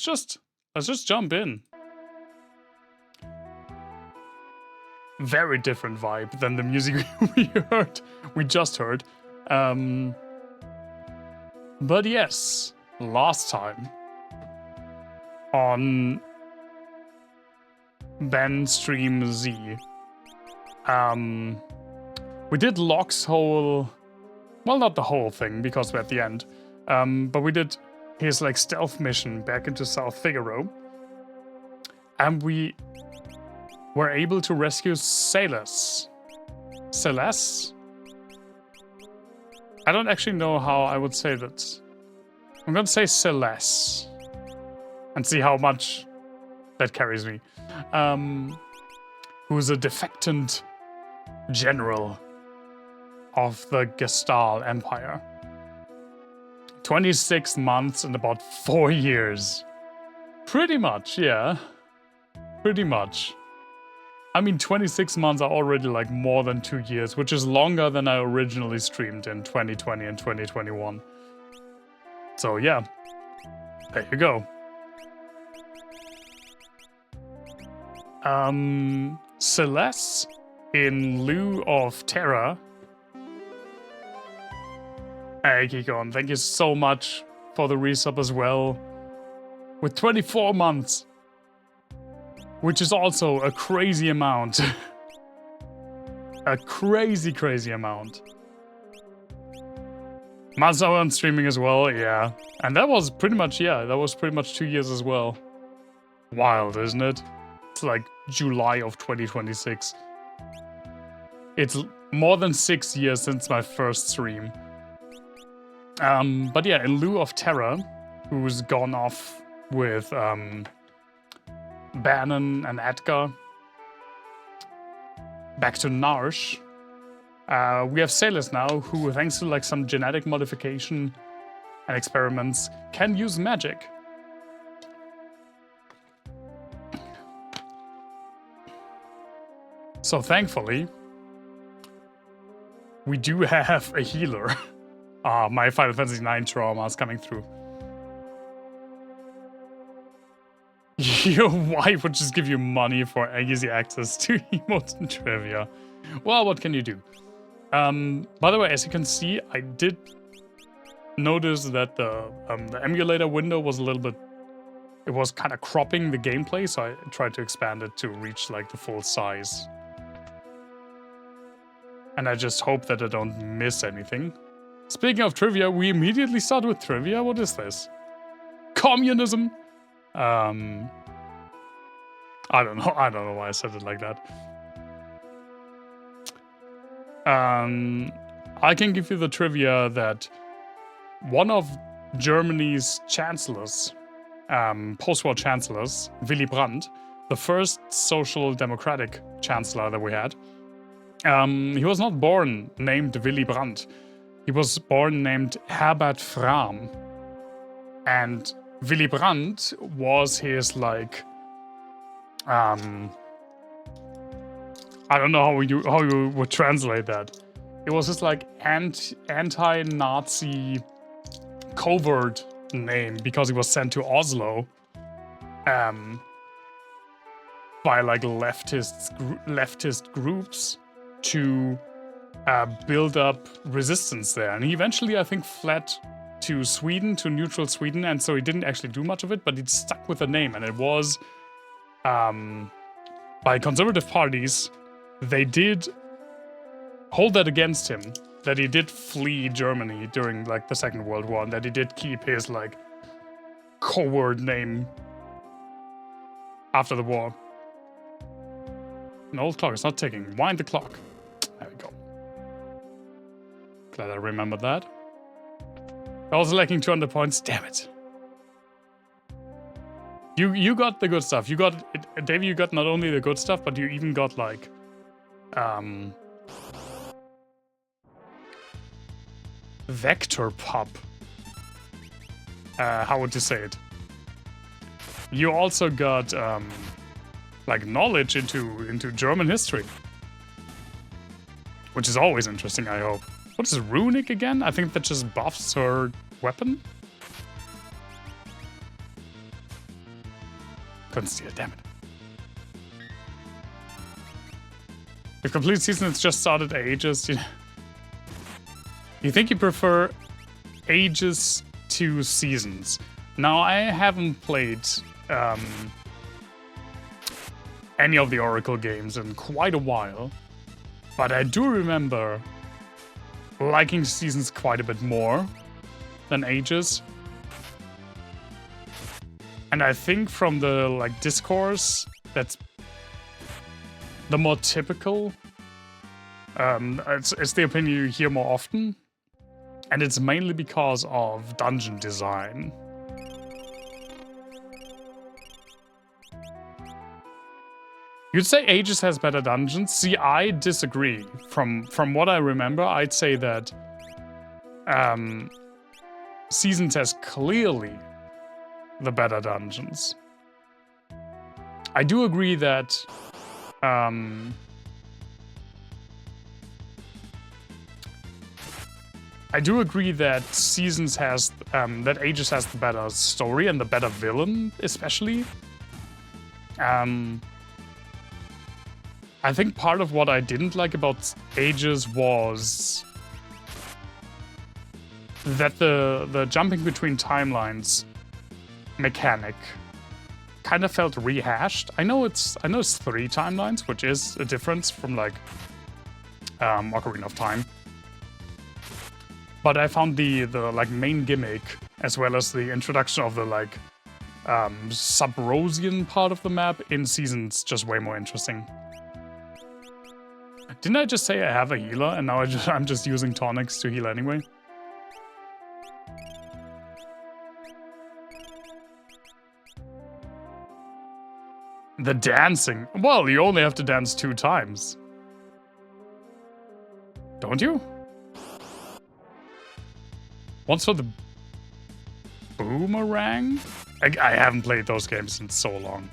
let's just jump in. Very different vibe than the music we just heard. But yes, last time on Ben Stream Z, we did Locke's whole, well, not the whole thing because we're at the end, but we did his like stealth mission back into South Figaro, and we were able to rescue Celeste. Celeste? I don't actually know how I would say that. I'm gonna say Celeste and see how much that carries me. Who's a defectant general of the Gestal Empire. 26 months and about 4 years. Pretty much, yeah. Pretty much. I mean, 26 months are already like more than 2 years, which is longer than I originally streamed in 2020 and 2021. So yeah, there you go. Celeste, in lieu of Terra. Hey, Kikon, thank you so much for the resub as well. With 24 months. Which is also a crazy amount. A crazy, crazy amount. Mazao on streaming as well, yeah. And that was pretty much, yeah, that was pretty much 2 years as well. Wild, isn't it? It's like July of 2026. It's more than 6 years since my first stream. But yeah, in lieu of Terra, who's gone off with Bannon and Edgar back to Narsh, we have Celeste now, who, thanks to like some genetic modification and experiments, can use magic. So thankfully, we do have a healer. My Final Fantasy IX trauma is coming through. Your wife would just give you money for easy access to emotes and trivia. Well, what can you do? By the way, as you can see, I did notice that the emulator window was a little bit... It was kind of cropping the gameplay, so I tried to expand it to reach like the full size. And I just hope that I don't miss anything. Speaking of trivia, we immediately start with trivia. What is this? Communism? I don't know. I don't know why I said it like that. I can give you the trivia that one of Germany's chancellors, post-war chancellors, Willy Brandt, the first social democratic chancellor that we had, he was not born named Willy Brandt. He was born named Herbert Frahm. And Willy Brandt was his, like, I don't know how you would translate that. It was his, like, anti-Nazi covert name because he was sent to Oslo by, like, leftist groups to build up resistance there. And he eventually, I think, fled to Sweden, to neutral Sweden, and so he didn't actually do much of it, but he stuck with the name, and it was by conservative parties. They did hold that against him, that he did flee Germany during like the Second World War, and that he did keep his like coward name after the war. An old clock is not ticking. Wind the clock. There we go. Glad I remembered that. Also lacking 200 points. Damn it. You got the good stuff. You got, Davey, you got not only the good stuff, but you even got like, Vector Pop. How would you say it? You also got, like knowledge into German history. Which is always interesting, I hope. What is Runic again? I think that just buffs her weapon. Couldn't steal it, damn it. You've completed season, it's just started Ages. You think you prefer Ages to Seasons? Now, I haven't played any of the Oracle games in quite a while, but I do remember liking Seasons quite a bit more than Ages. And I think from the like discourse, that's the more typical. It's the opinion you hear more often, and it's mainly because of dungeon design. You'd say Ages has better dungeons? See, I disagree. From what I remember, I'd say that Seasons has clearly the better dungeons. I do agree that Seasons has that Ages has the better story and the better villain, especially. I think part of what I didn't like about Ages was that the jumping between timelines mechanic kind of felt rehashed. I know it's 3 timelines, which is a difference from like Ocarina of Time. But I found the like main gimmick, as well as the introduction of the like Sub-Rosian part of the map in Seasons, just way more interesting. Didn't I just say I have a healer and now I'm just using tonics to heal anyway? The dancing. Well, you only have to dance 2 times. Don't you? Once for the boomerang? I haven't played those games in so long.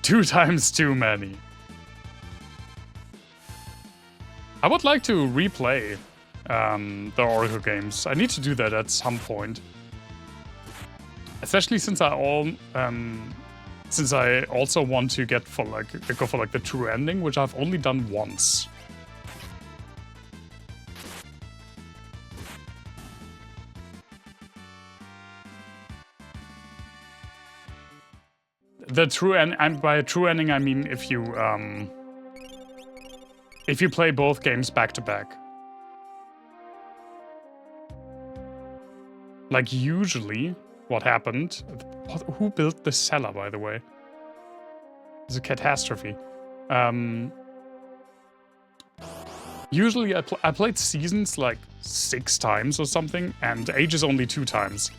Two times too many. I would like to replay the Oracle games. I need to do that at some point. Especially since I also want to go for the true ending, which I've only done once. The true end, and by true ending I mean if you play both games back to back. Like usually, what happened? Who built the cellar, by the way? It's a catastrophe. Usually I played Seasons like 6 times or something, and Ages only 2 times.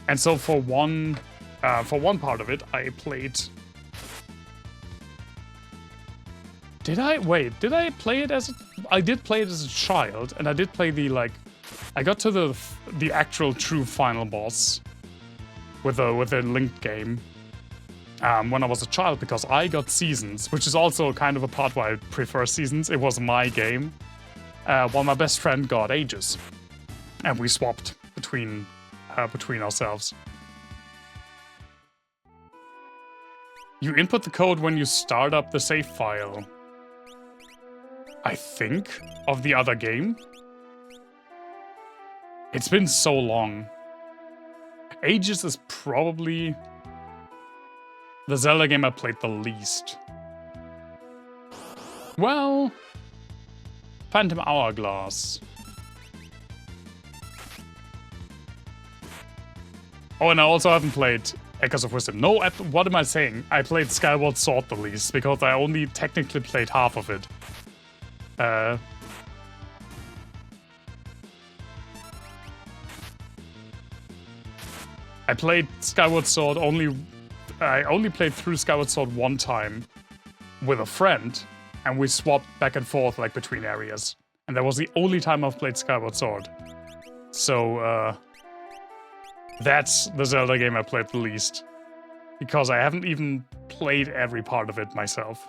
And so for one part of it, I played... Did I play it as... I did play it as a child, and I did play the, like... I got to the actual true final boss with a linked game when I was a child, because I got Seasons, which is also kind of a part why I prefer Seasons. It was my game, while my best friend got Ages, and we swapped between ourselves. You input the code when you start up the save file, I think, of the other game. It's been so long. Ages is probably the Zelda game I played the least. Well, Phantom Hourglass. Oh, and I also haven't played Echoes of Wisdom. No, what am I saying? I played Skyward Sword the least, because I only technically played half of it. I played Skyward Sword I only played through Skyward Sword 1 time with a friend, and we swapped back and forth like between areas. And that was the only time I've played Skyward Sword. So, that's the Zelda game I played the least. Because I haven't even played every part of it myself.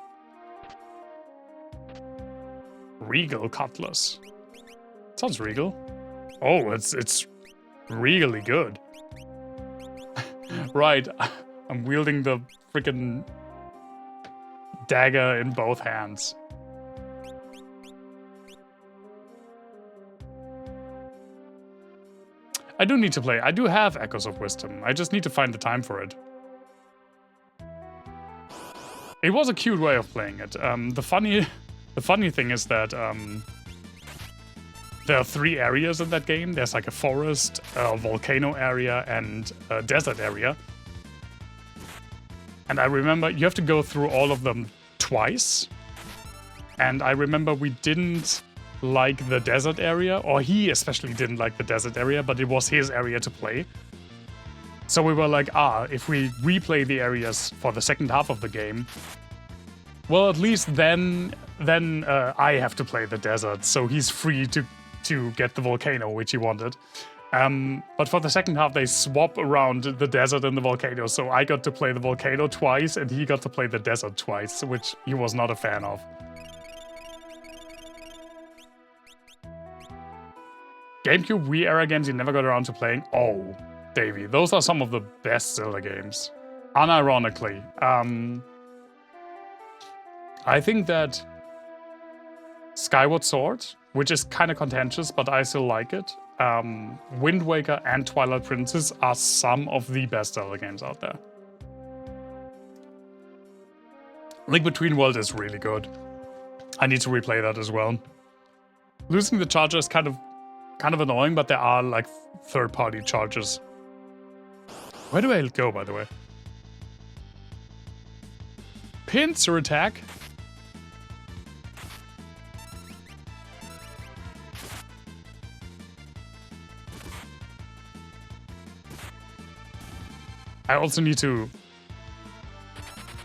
Regal Cutlass. Sounds regal. Oh, it's really good. Right, I'm wielding the freaking dagger in both hands. I do need to play. I do have Echoes of Wisdom. I just need to find the time for it. It was a cute way of playing it. The funny thing is that there are 3 areas in that game. There's like a forest, a volcano area, and a desert area. And I remember you have to go through all of them twice. And I remember we didn't like the desert area, or he especially didn't like the desert area, but it was his area to play. So we were like, if we replay the areas for the second half of the game, well, at least then I have to play the desert, so he's free to get the volcano, which he wanted. But for the second half, they swap around the desert and the volcano, so I got to play the volcano twice, and he got to play the desert twice, which he was not a fan of. GameCube Wii era games you never got around to playing? Oh, Davey, those are some of the best Zelda games. Unironically. I think that Skyward Sword, which is kind of contentious, but I still like it, Wind Waker and Twilight Princess are some of the best Zelda games out there. Link Between Worlds is really good. I need to replay that as well. Losing the charger is kind of annoying, but there are like third-party chargers. Where do I go, by the way? Pincer attack? I also need to...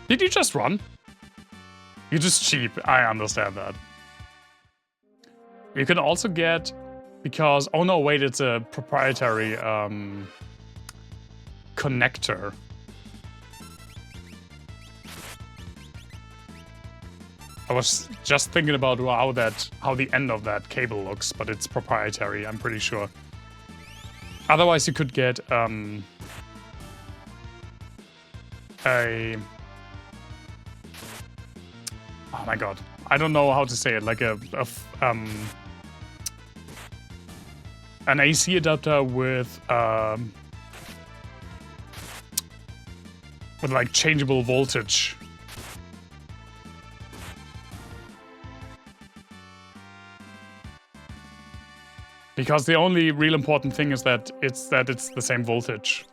Did you just run? You're just cheap. I understand that. You can also get... Because... Oh no, wait, it's a proprietary connector. I was just thinking about how the end of that cable looks, but it's proprietary, I'm pretty sure. Otherwise, you could get oh my god, I don't know how to say it, like an AC adapter with like changeable voltage. Because the only real important thing is that it's the same voltage.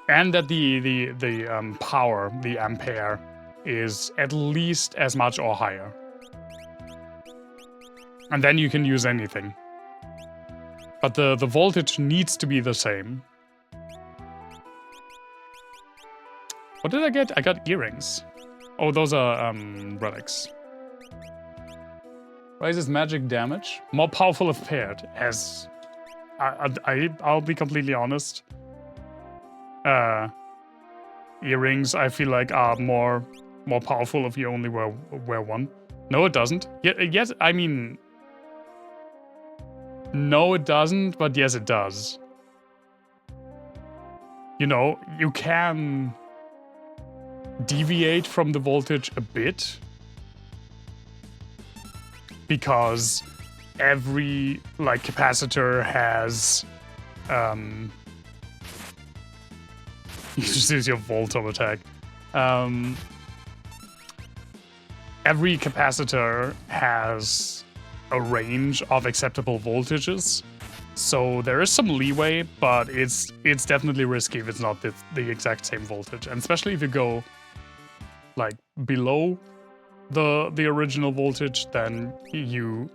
And that the power, the ampere, is at least as much or higher. And then you can use anything. But the voltage needs to be the same. What did I get? I got earrings. Oh, those are relics. Raises magic damage. More powerful if paired. As I'll be completely honest. Earrings, I feel like, are more powerful if you only wear one. No, it doesn't. Yes, I mean... No, it doesn't, but yes, it does. You know, you can deviate from the voltage a bit. Because every, like, capacitor has... You just use your Voltom attack. Every capacitor has a range of acceptable voltages, so there is some leeway, but it's definitely risky if it's not the exact same voltage, and especially if you go like below the original voltage, then you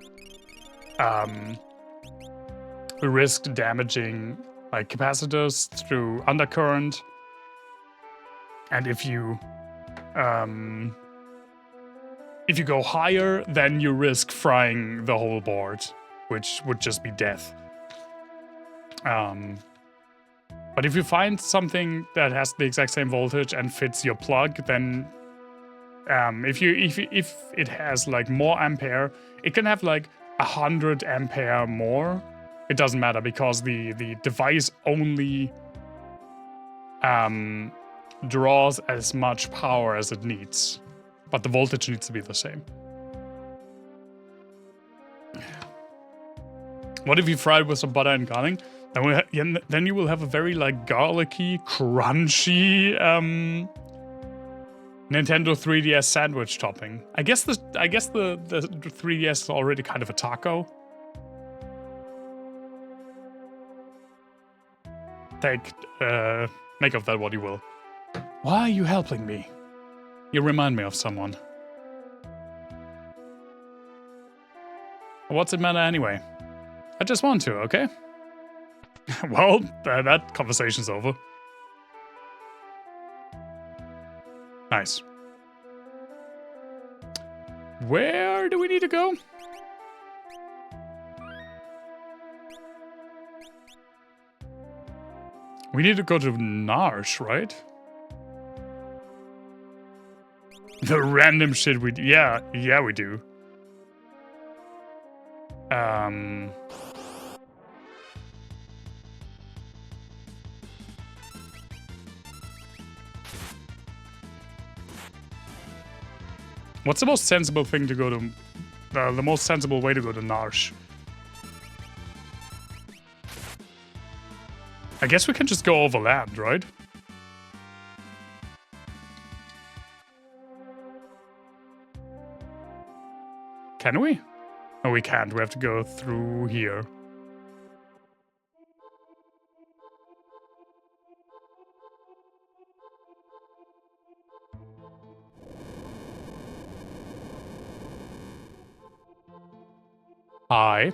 risk damaging like capacitors through undercurrent. And if you go higher, then you risk frying the whole board, which would just be death. But if you find something that has the exact same voltage and fits your plug, then if it has like more ampere, it can have like 100 ampere more it doesn't matter because the device only draws as much power as it needs, but the voltage needs to be the same. What if you fry it with some butter and garlic? Then you will have a very like garlicky, crunchy Nintendo 3DS sandwich topping. I guess the 3DS is already kind of a taco. Make of that what you will. Why are you helping me? You remind me of someone. What's it matter anyway? I just want to, okay? Well, that conversation's over. Nice. Where do we need to go? We need to go to Narsh, right? The random shit we do. Yeah, we do. What's the most sensible thing to go to? The most sensible way to go to Narsh? I guess we can just go over land, right? Can we? No, we can't. We have to go through here. Hi.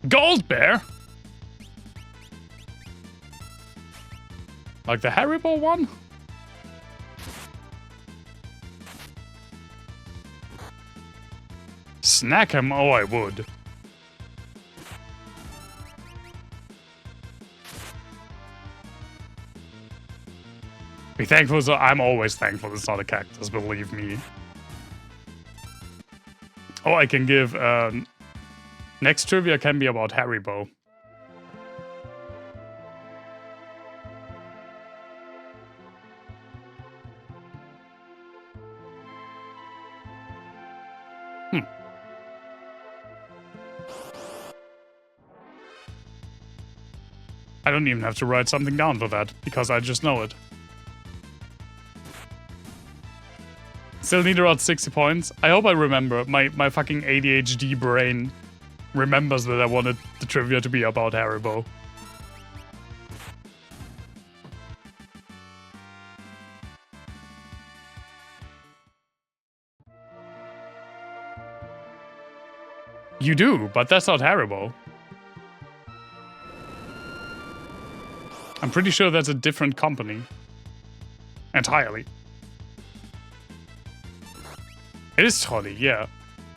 Gold bear? Like the Haribo one? Snack him? Oh, I would. Be thankful, so I'm always thankful it's not a cactus, believe me. Oh, I can give, next trivia can be about Haribo. I don't even have to write something down for that, because I just know it. Still need around 60 points. I hope I remember. My fucking ADHD brain remembers that I wanted the trivia to be about Haribo. You do, but that's not Haribo. I'm pretty sure that's a different company. Entirely. It is Trolli, yeah.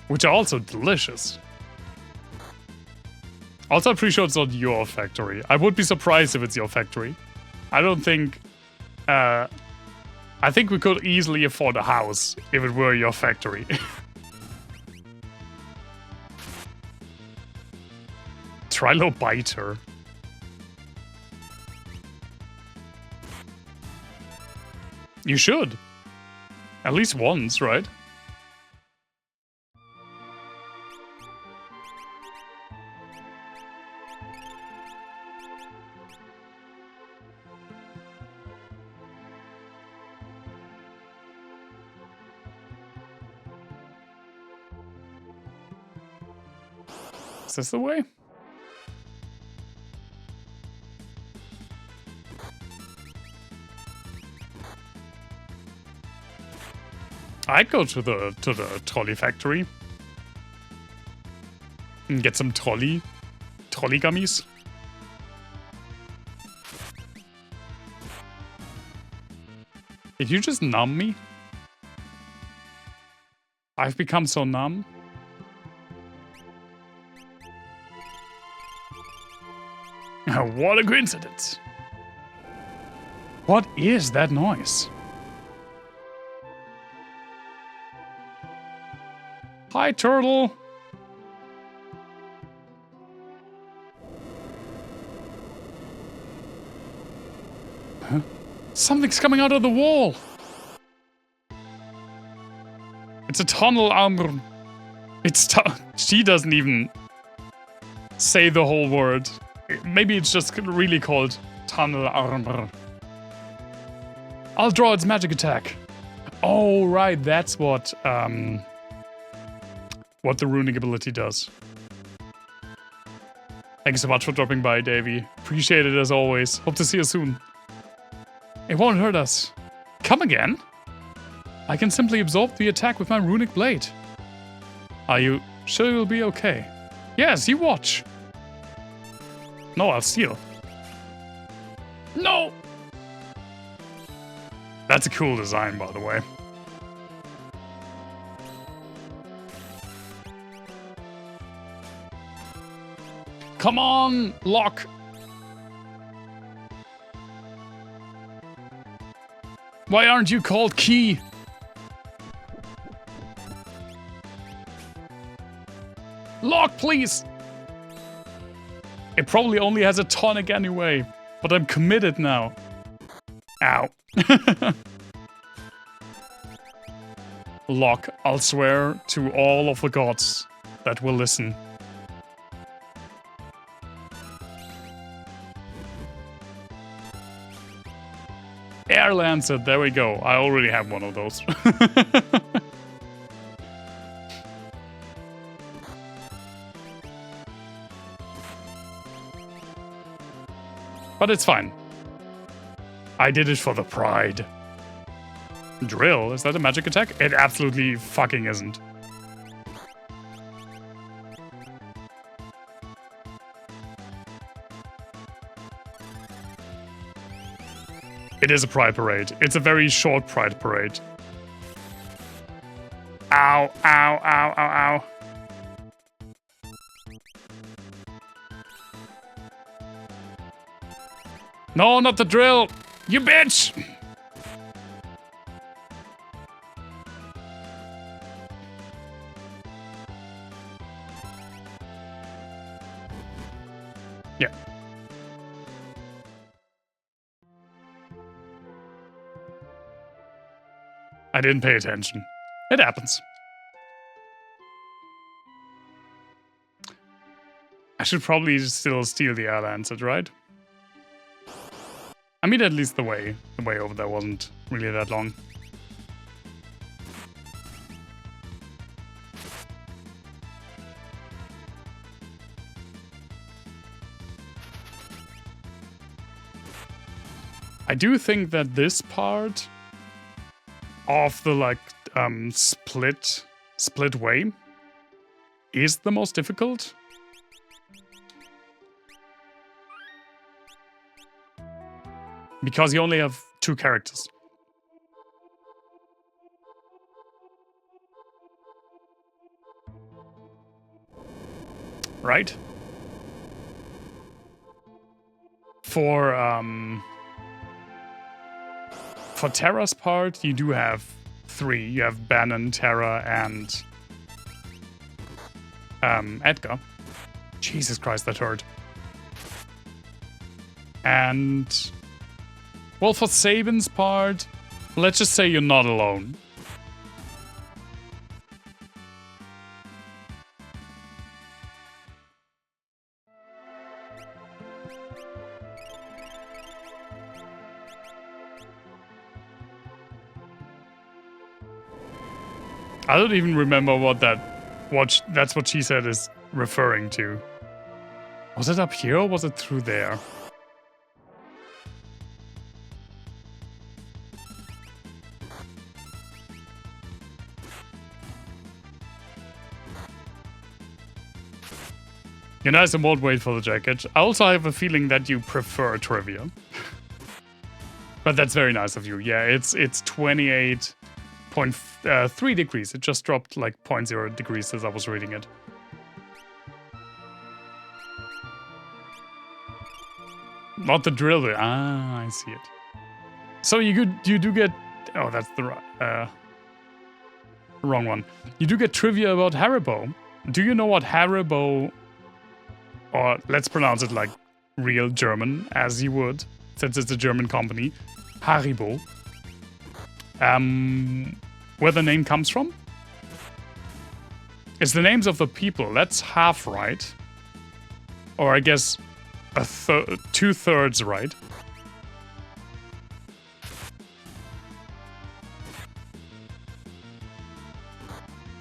Which are also delicious. Also, I'm pretty sure it's not your factory. I would be surprised if it's your factory. I don't think... I think we could easily afford a house if it were your factory. Trilobiter. You should. At least once, right? Is this the way? I'd go to the trolley factory and get some trolley gummies. Did you just numb me? I've become so numb. What a coincidence. What is that noise? Hi, turtle. Huh? Something's coming out of the wall. It's a tunnel arm. She doesn't even say the whole word. Maybe it's just really called tunnel armor. I'll draw its magic attack. Oh, right, that's what the runic ability does. Thank you so much for dropping by, Davey. Appreciate it as always. Hope to see you soon. It won't hurt us. Come again? I can simply absorb the attack with my runic blade. Are you sure you'll be okay? Yes, you watch. No, I'll steal. No! That's a cool design, by the way. Come on, Lock! Why aren't you called Key? Lock, please! It probably only has a tonic anyway, but I'm committed now. Ow. Lock, I'll swear to all of the gods that will listen. Air Lancer, there we go. I already have one of those. But it's fine. I did it for the pride. Drill? Is that a magic attack? It absolutely fucking isn't. It is a pride parade. It's a very short pride parade. Ow, ow, ow, ow, ow. No, not the drill! You bitch! Yeah. I didn't pay attention. It happens. I should probably still steal the air lancet, right? I mean, at least the way over there wasn't really that long. I do think that this part of the like split way is the most difficult. Because you only have 2 characters. Right? For Terra's part, you do have 3. You have Bannon, Terra, and Edgar. Jesus Christ, that hurt. And well, for Sabin's part, let's just say you're not alone. I don't even remember that's what she said is referring to. Was it up here or was it through there? You're nice and won't wait for the jacket. I also have a feeling that you prefer trivia. But that's very nice of you. Yeah, it's 28.3 degrees. It just dropped like 0.0 degrees as I was reading it. Not the drill bit. Ah, I see it. So you do get... Oh, that's the right... wrong one. You do get trivia about Haribo. Do you know what Haribo, or let's pronounce it like real German, as you would, since it's a German company, Haribo, where the name comes from? It's the names of the people. That's half right. Or I guess 2/3 right.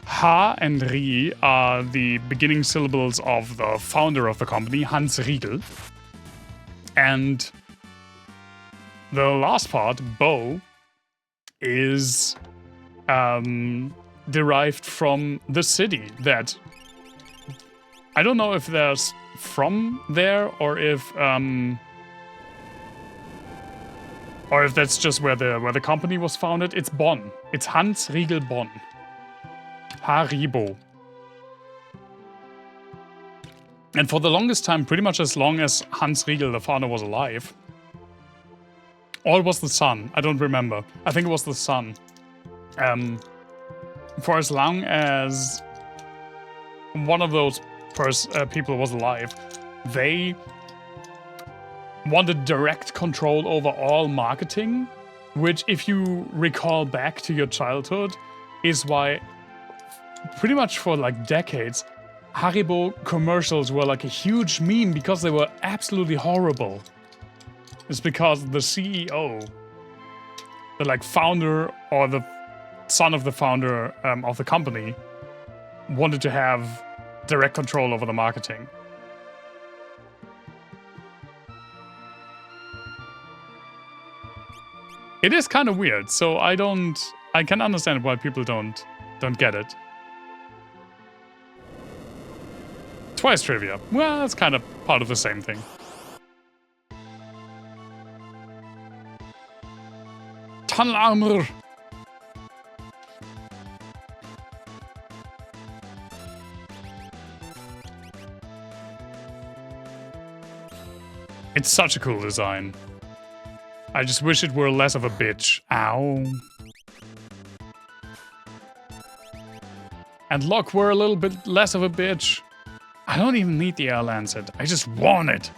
Ha and Ri are the beginning syllables of the founder of the company, Hans Riegel. And the last part, Bo, is derived from the city that... I don't know if there's from there or if that's just where the company was founded. It's Bonn. It's Hans Riegel Bonn. Haribo. And for the longest time, pretty much as long as Hans Riegel, the founder, was alive, or it was the son, I don't remember. I think it was the son. For as long as one of those people was alive, they wanted direct control over all marketing, which, if you recall back to your childhood, is why pretty much for like decades, Haribo commercials were like a huge meme because they were absolutely horrible. It's because the CEO, the like founder or the son of the founder of the company, wanted to have direct control over the marketing. It is kind of weird, so I can understand why people don't get it. Twice trivia. Well, that's kind of part of the same thing. Tunnel armor. It's such a cool design. I just wish it were less of a bitch. Ow. And look, we're a little bit less of a bitch. I don't even need the air lancet. I just want it.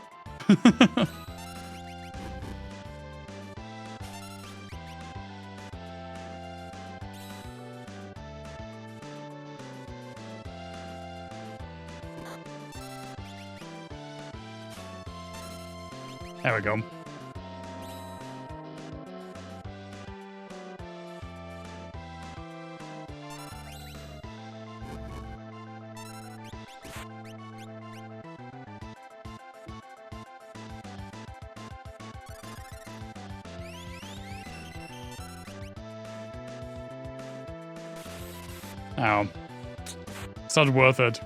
There we go. Oh. It's not worth it.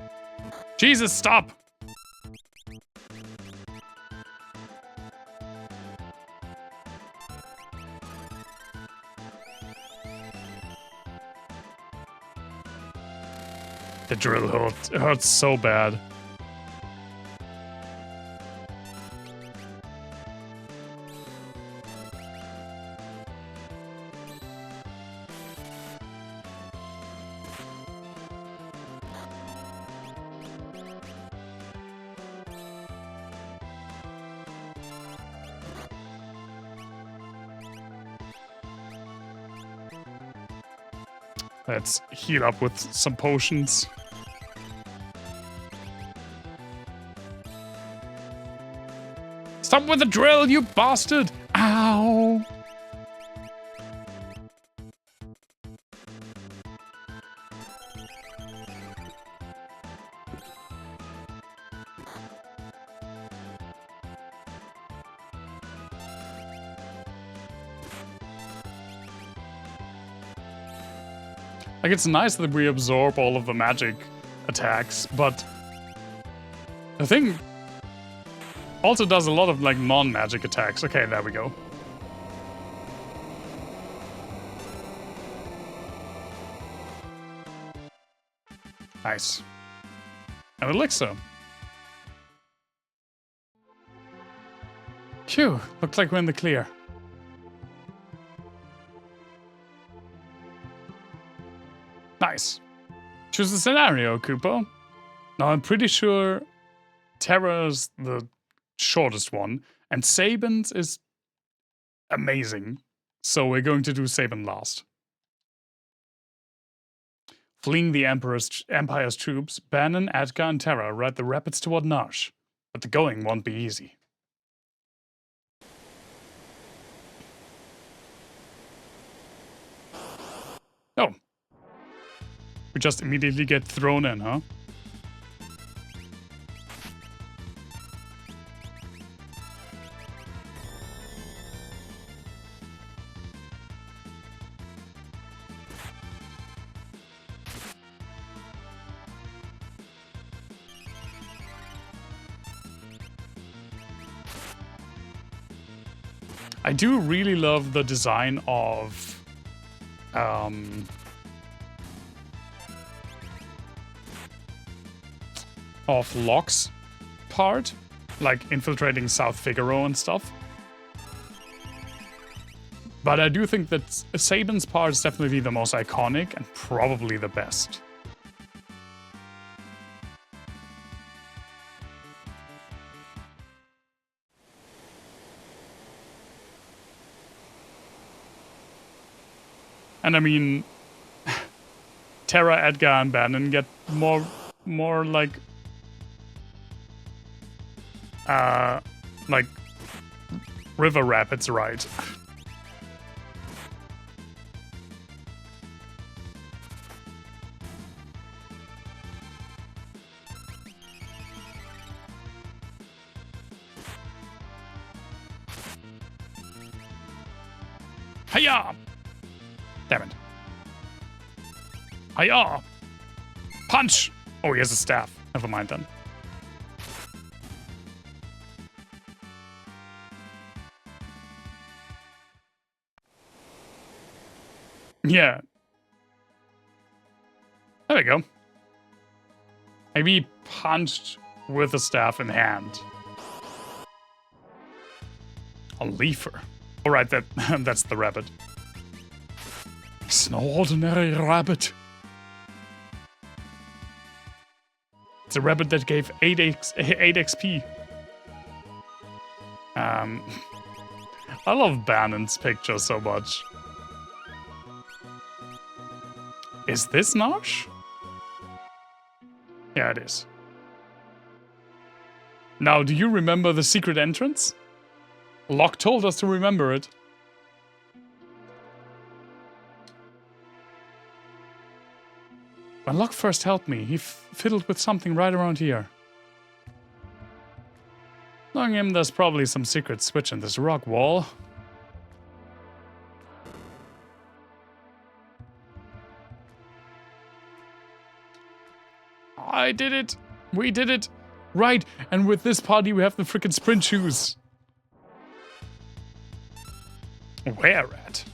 Jesus, stop! The drill hurts so bad. Let's heal up with some potions. Stop with the drill, you bastard! Ow! Like, it's nice that we absorb all of the magic attacks, but the thing also does a lot of, like, non-magic attacks. Okay, there we go. Nice. An elixir. Phew, looks like we're in the clear. Nice. Choose a scenario, Kupo. Now I'm pretty sure Terra's the shortest one, and Saban's is amazing. So we're going to do Saban last. Fleeing the Empire's troops, Bannon, Edgar, and Terra ride the rapids toward Nash. But the going won't be easy. Oh. We just immediately get thrown in, huh? I do really love the design of Locke's part, like infiltrating South Figaro and stuff. But I do think that Saban's part is definitely the most iconic and probably the best. And I mean, Terra, Edgar, and Bannon get more like river rapids, right? Hiya! Damn it. Hiya! Punch! Oh, he has a staff. Never mind then. Yeah. There we go. Maybe he punched with a staff in hand. A leafer. Alright, that's the rabbit. It's no ordinary rabbit. It's a rabbit that gave 8 XP. I love Bannon's picture so much. Is this Nash? Yeah, it is. Now, do you remember the secret entrance? Locke told us to remember it. When Locke first helped me, he fiddled with something right around here. Knowing him, there's probably some secret switch in this rock wall. I did it! We did it! Right, and with this party we have the frickin' sprint shoes. Where at?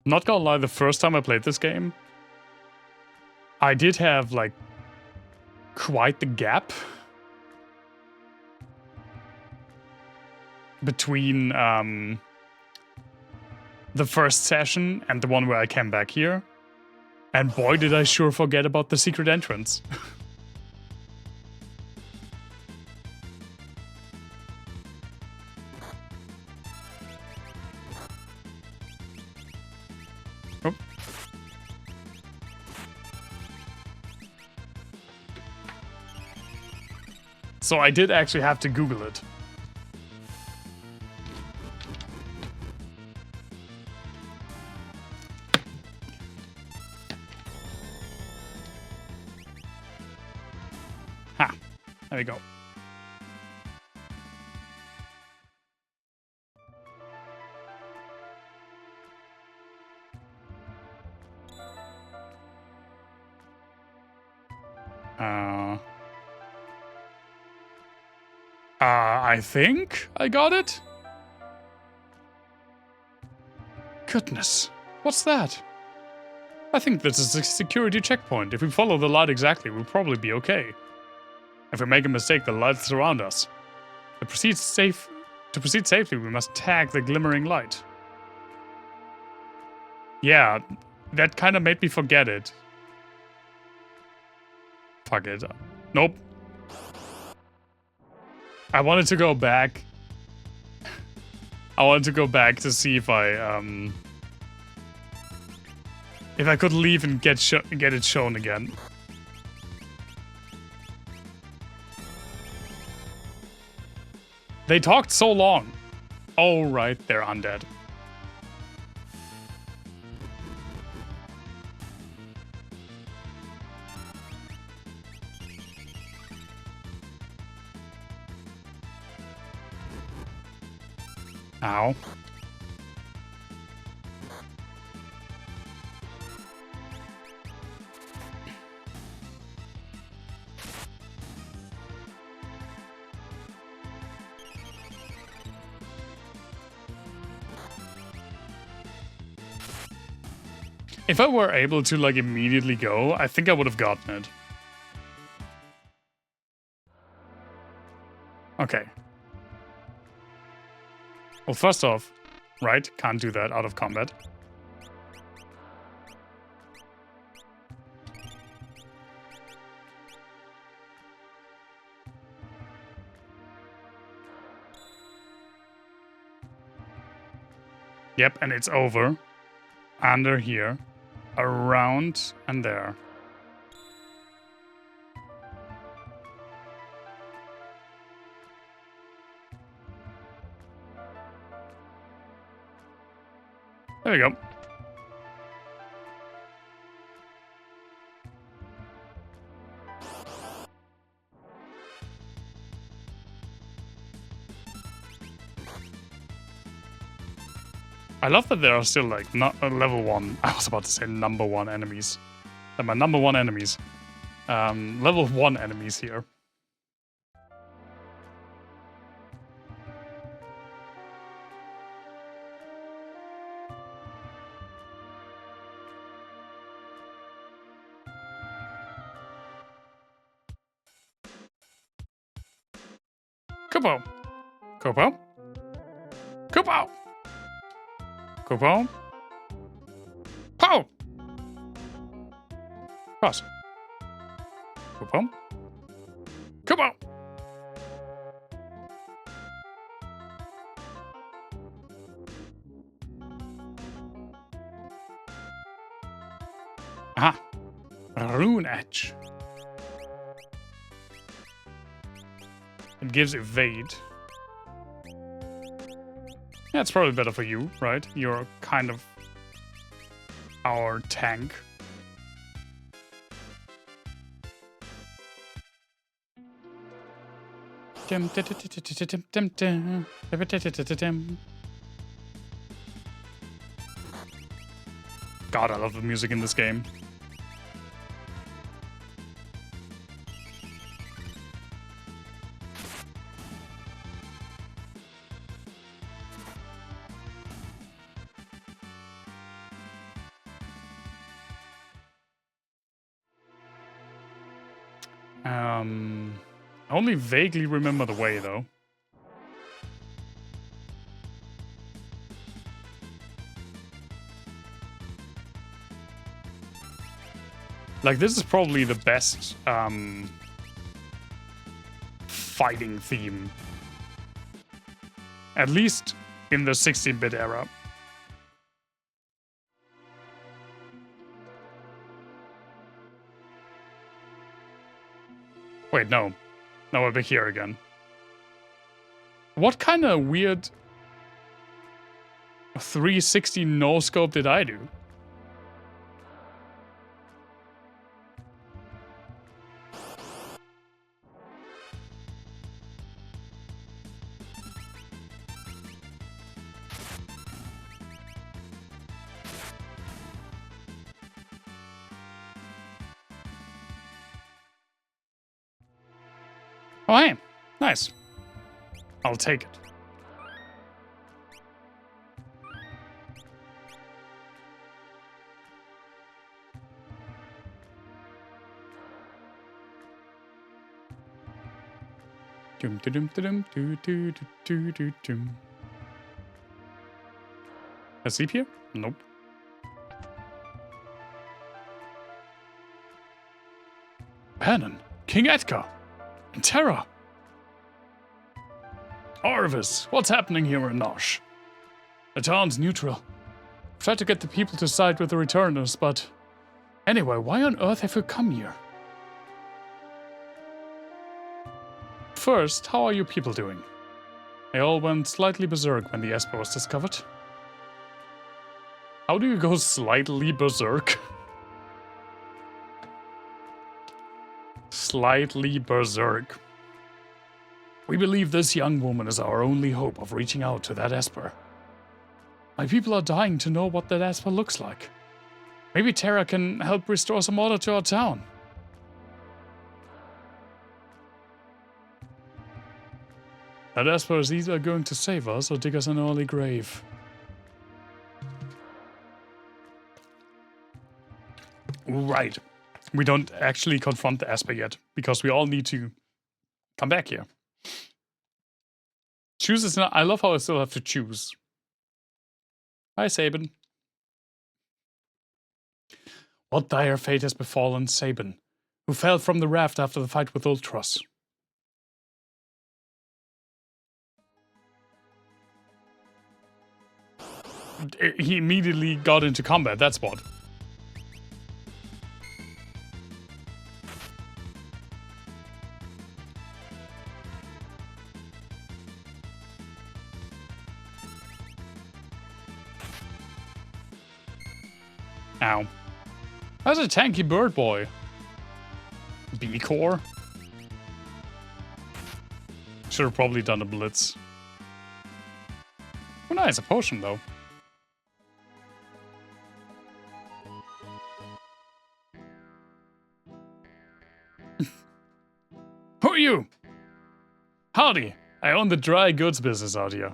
Not gonna lie, the first time I played this game, I did have, like, quite the gap between the first session and the one where I came back here. And boy, did I sure forget about the secret entrance. Oh. So I did actually have to Google it. Ha! There we go. I think I got it? Goodness, what's that? I think this is a security checkpoint. If we follow the light exactly, we'll probably be okay. If we make a mistake, the light surround us. To proceed safely, we must tag the glimmering light. Yeah, that kind of made me forget it. Fuck it. Nope. I wanted to go back. I wanted to go back to see if I could leave and get it shown again. They talked so long. Oh, right, they're undead. Ow. If I were able to, like, immediately go, I think I would have gotten it. Okay. Well, first off, right, can't do that out of combat. Yep, and it's over. Under here. Around and there. There we go. I love that there are still, like, not level 1. I was about to say number 1 enemies. They're my number 1 enemies. Level 1 enemies here. Kupo! Kupo! Kupo! Kupo! Pow! Cross. Kupo! Kupo! Aha! Rune Edge. It gives evade. Yeah, it's probably better for you, right? You're kind of our tank. God, I love the music in this game. I only vaguely remember the way, though. Like, this is probably the best fighting theme. At least in the 16-bit era. Wait, no. No, we'll be here again. What kind of weird 360 no-scope did I do? Oh, hey. Nice. I'll take it. Dum dum dum dum dum dum dum dum. Asleep here? Nope. Bannon, King Edgar, and Terra. Arvis, what's happening here in Nosh? The town's neutral. Tried to get the people to side with the returners, but... Anyway, why on earth have you come here? First, how are you people doing? They all went slightly berserk when the Esper was discovered. How do you go slightly berserk? Slightly berserk. We believe this young woman is our only hope of reaching out to that Esper. My people are dying to know what that Esper looks like. Maybe Terra can help restore some order to our town. That Esper is either going to save us or dig us an early grave. Right. We don't actually confront the Esper yet, because we all need to come back here. Choose is not. I love how I still have to choose. Hi, Sabin. What dire fate has befallen Sabin, who fell from the raft after the fight with Ultros? He immediately got into combat, that's what. Ow. That's a tanky bird boy. B-core? Should have probably done a blitz. Oh nice, a potion though. Who are you? Howdy, I own the dry goods business out here.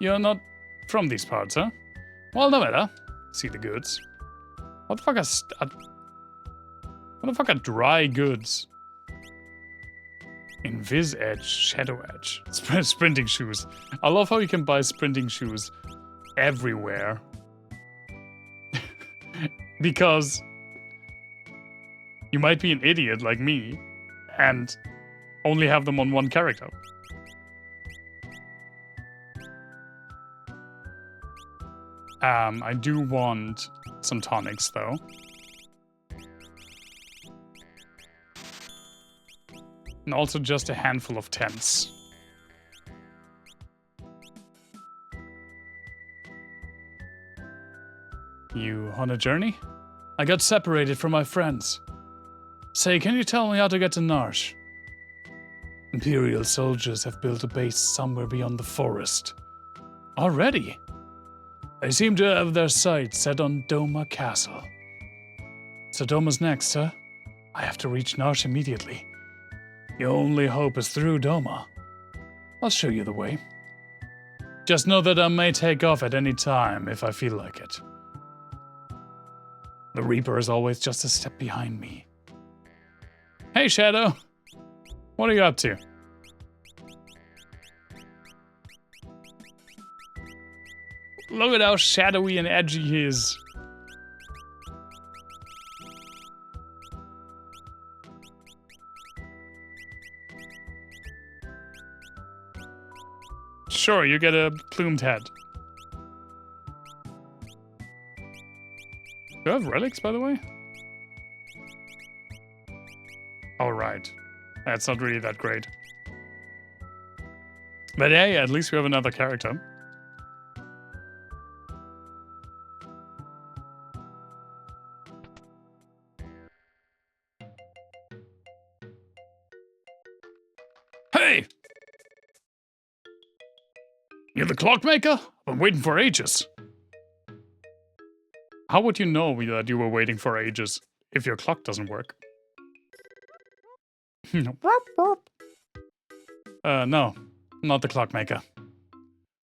You're not from these parts, huh? Well, no matter. See the goods. What the fuck are dry goods? Invis Edge, Shadow Edge, sprinting shoes. I love how you can buy sprinting shoes everywhere. Because you might be an idiot like me and only have them on one character. I do want some tonics though. And also just a handful of tents. You on a journey? I got separated from my friends. Say, can you tell me how to get to Narsh? Imperial soldiers have built a base somewhere beyond the forest. Already? They seem to have their sights set on Doma Castle. So Doma's next, huh? I have to reach Narsh immediately. The only hope is through Doma. I'll show you the way. Just know that I may take off at any time if I feel like it. The Reaper is always just a step behind me. Hey, Shadow. What are you up to? Look at how shadowy and edgy he is. Sure, you get a plumed head. Do I have relics, by the way? All right. That's not really that great. But hey, at least we have another character. Hey! You're the clockmaker? I've been waiting for ages. How would you know that you were waiting for ages if your clock doesn't work? No, not the clockmaker.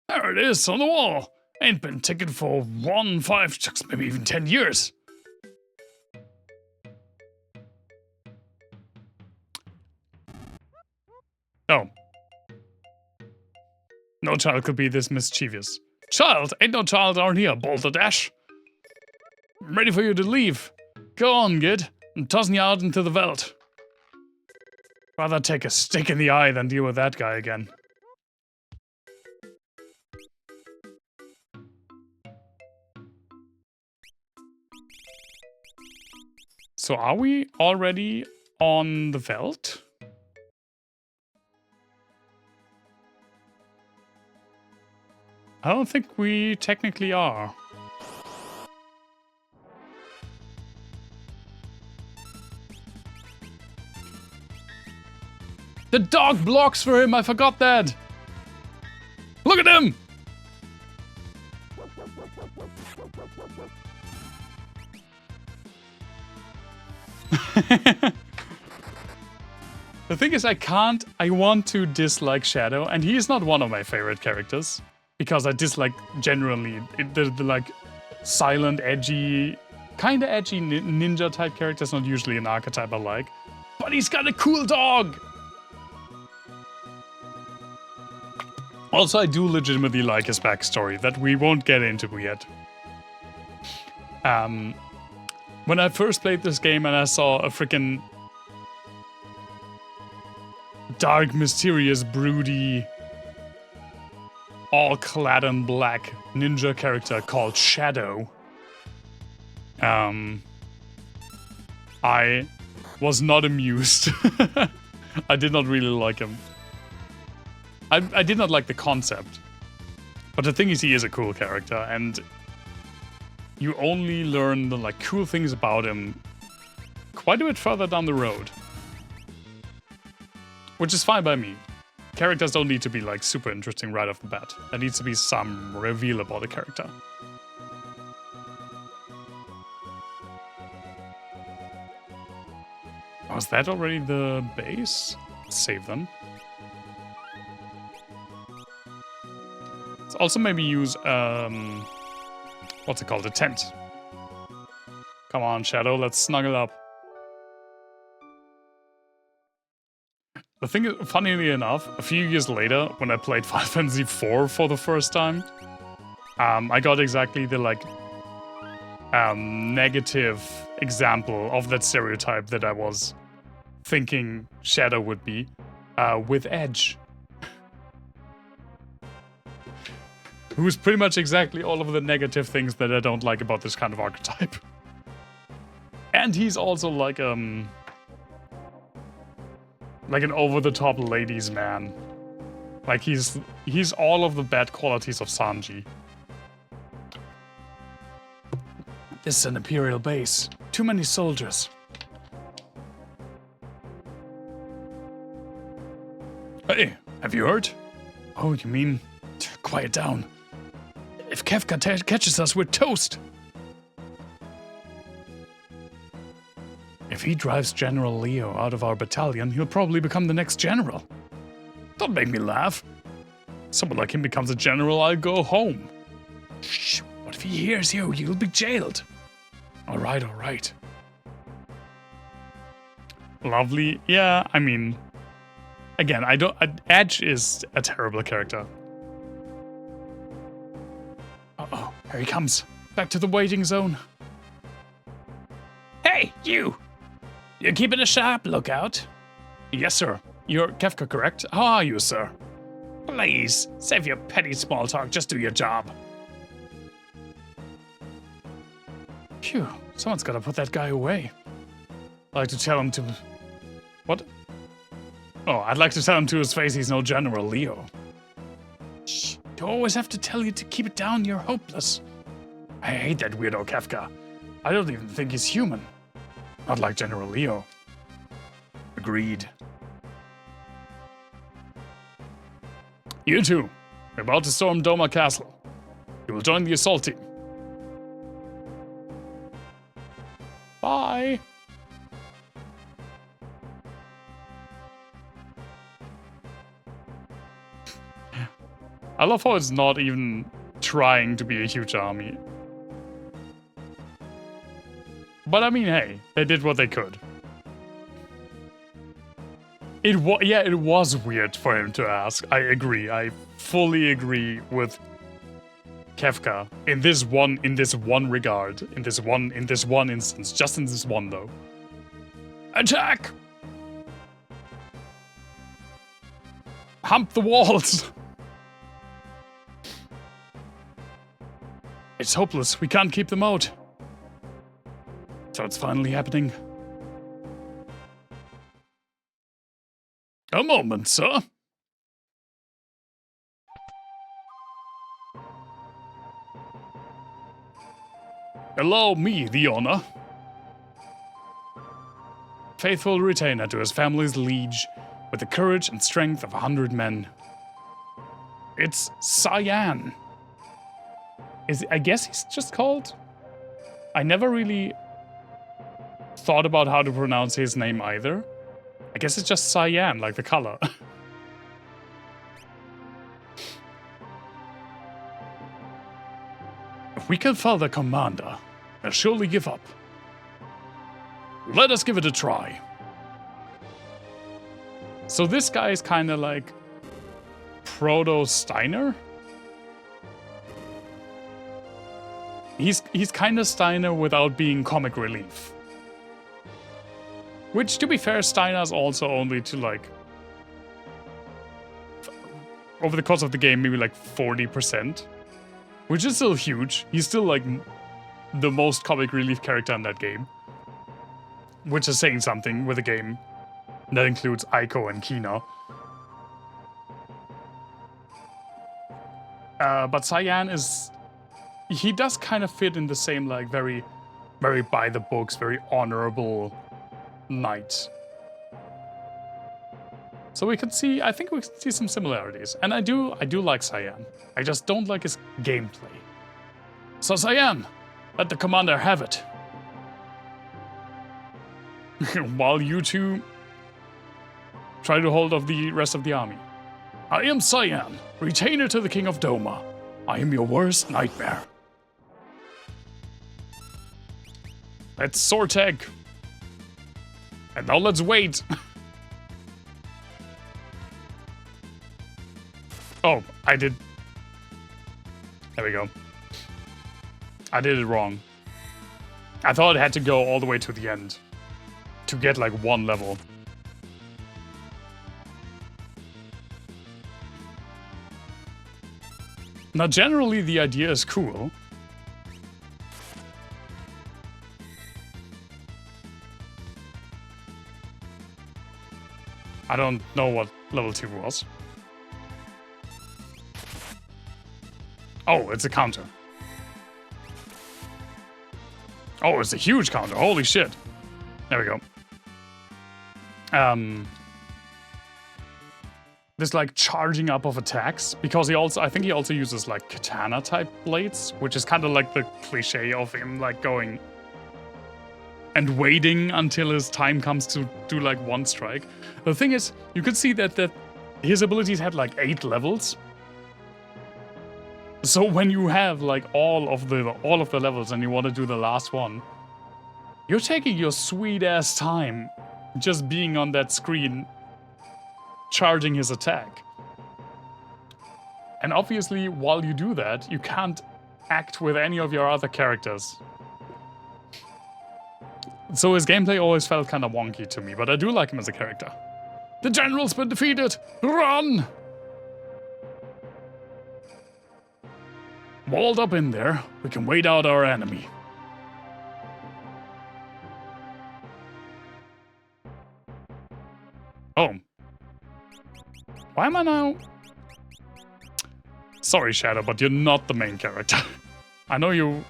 There it is on the wall. Ain't been ticking for 1, 5, 6, maybe even 10 years. Oh, No child could be this mischievous. Child? Ain't no child down here, Balderdash. I'm ready for you to leave. Go on, Gid. I'm tossing you out into the veldt. Rather take a stick in the eye than deal with that guy again. So are we already on the veldt? I don't think we technically are. The dog blocks for him, I forgot that! Look at him! The thing is, I want to dislike Shadow, and he is not one of my favorite characters. Because I dislike generally the like silent, edgy, kinda edgy ninja type characters, not usually an archetype I like. But he's got a cool dog! Also, I do legitimately like his backstory that we won't get into yet. When I first played this game and I saw a freaking dark, mysterious, broody, all clad in black ninja character called Shadow, I was not amused. I did not really like him. I did not like the concept. But the thing is, he is a cool character, and you only learn the like cool things about him quite a bit further down the road. Which is fine by me. Characters don't need to be like super interesting right off the bat. There needs to be some reveal about the character. Was that already the base? Save them. Let's also maybe use, what's it called? A tent. Come on, Shadow, let's snuggle up. The thing is, funnily enough, a few years later, when I played Final Fantasy IV for the first time, I got exactly the, like, negative example of that stereotype that I was thinking Shadow would be, with Edge. Who's pretty much exactly all of the negative things that I don't like about this kind of archetype. And he's also like an over-the-top ladies' man. Like he's all of the bad qualities of Sanji. This is an Imperial base. Too many soldiers. Hey, have you heard? Oh, you mean... Quiet down. If Kefka catches us, we're toast. If he drives General Leo out of our battalion, he'll probably become the next general. Don't make me laugh. Someone like him becomes a general, I'll go home. Shh, what if he hears you? You'll be jailed. All right, all right. Lovely. Yeah, I mean, again, Edge is a terrible character. Uh-oh, here he comes. Back to the waiting zone. Hey, you! You're keeping a sharp lookout? Yes, sir. You're Kefka, correct? How are you, sir? Please, save your petty small talk, just do your job. Phew, someone's gotta put that guy away. I'd like to tell him to... What? Oh, I'd like to tell him to his face he's no General Leo. Shh, do I always have to tell you to keep it down? You're hopeless. I hate that weirdo Kefka. I don't even think he's human. Not like General Leo. Agreed. You two, we're about to storm Doma Castle. You will join the assault team. Bye. I love how it's not even trying to be a huge army. But I mean, hey, they did what they could. it was weird for him to ask. I agree. I fully agree with Kefka in this one regard, in this one instance, just in this one though. Attack! Hump the walls! It's hopeless. We can't keep them out. So it's finally happening. A moment, sir. Allow me the honor. Faithful retainer to his family's liege, with the courage and strength of 100 men. It's Cyan. I guess he's just called? I never really thought about how to pronounce his name either. I guess it's just cyan, like the color. If we can fell the commander, they'll surely give up. Let us give it a try. So this guy is kind of like Proto Steiner? He's kind of Steiner without being comic relief. Which, to be fair, Steiner's also only to like... over the course of the game, maybe like 40%. Which is still huge. He's still like the most comic relief character in that game. Which is saying something with a game that includes Aiko and Kina. But Cyan is... he does kind of fit in the same, like, very by the books, very honorable knight. So we can see, I think we can see some similarities. And I do like Cyan. I just don't like his gameplay. So Cyan, let the commander have it. While you two try to hold off the rest of the army. I am Cyan, retainer to the King of Doma. I am your worst nightmare. Let's sword tag. And now let's wait. Oh, I did. There we go. I did it wrong. I thought it had to go all the way to the end to get like one level. Now, generally, the idea is cool. I don't know what level 2 was. Oh, it's a counter. Oh, it's a huge counter. Holy shit. There we go. This like charging up of attacks, because he also, I think he also uses like katana type blades, which is kind of like the cliche of him like going and waiting until his time comes to do like one strike. The thing is, you could see that his abilities had like 8 levels. So when you have like all of the levels and you want to do the last one, you're taking your sweet ass time just being on that screen charging his attack. And obviously, while you do that, you can't act with any of your other characters. So his gameplay always felt kind of wonky to me, but I do like him as a character. The general's been defeated! Run! Walled up in there, we can wait out our enemy. Oh. Why am I now? Sorry, Shadow, but you're not the main character. I know you...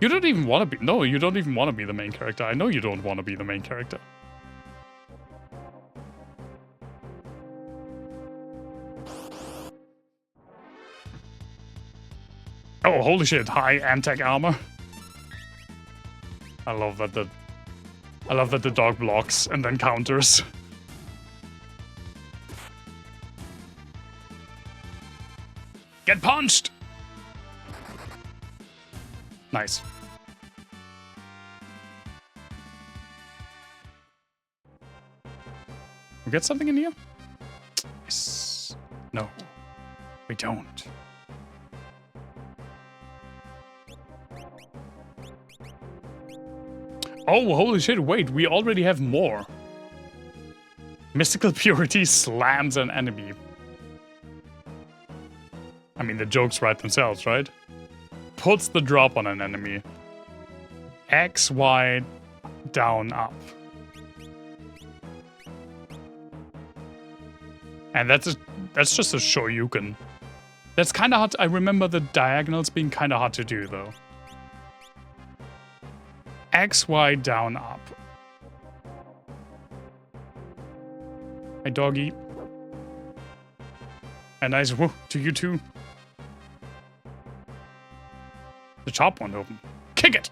You don't even want to be... No, you don't even want to be the main character. I know you don't want to be the main character. Oh, holy shit. High Antec armor. I love that the dog blocks and then counters. Get punched! Nice. We get something in here? Yes. No. We don't. Oh, holy shit, wait, we already have more. Mystical Purity slams an enemy. I mean, the jokes write themselves, right? Puts the drop on an enemy. X, Y, down, up. And that's just a Shoryuken. That's kind of hard. I remember the diagonals being kind of hard to do, though. X, Y, down, up. Hi, doggy. A nice woo to you too. The top one open. Kick it!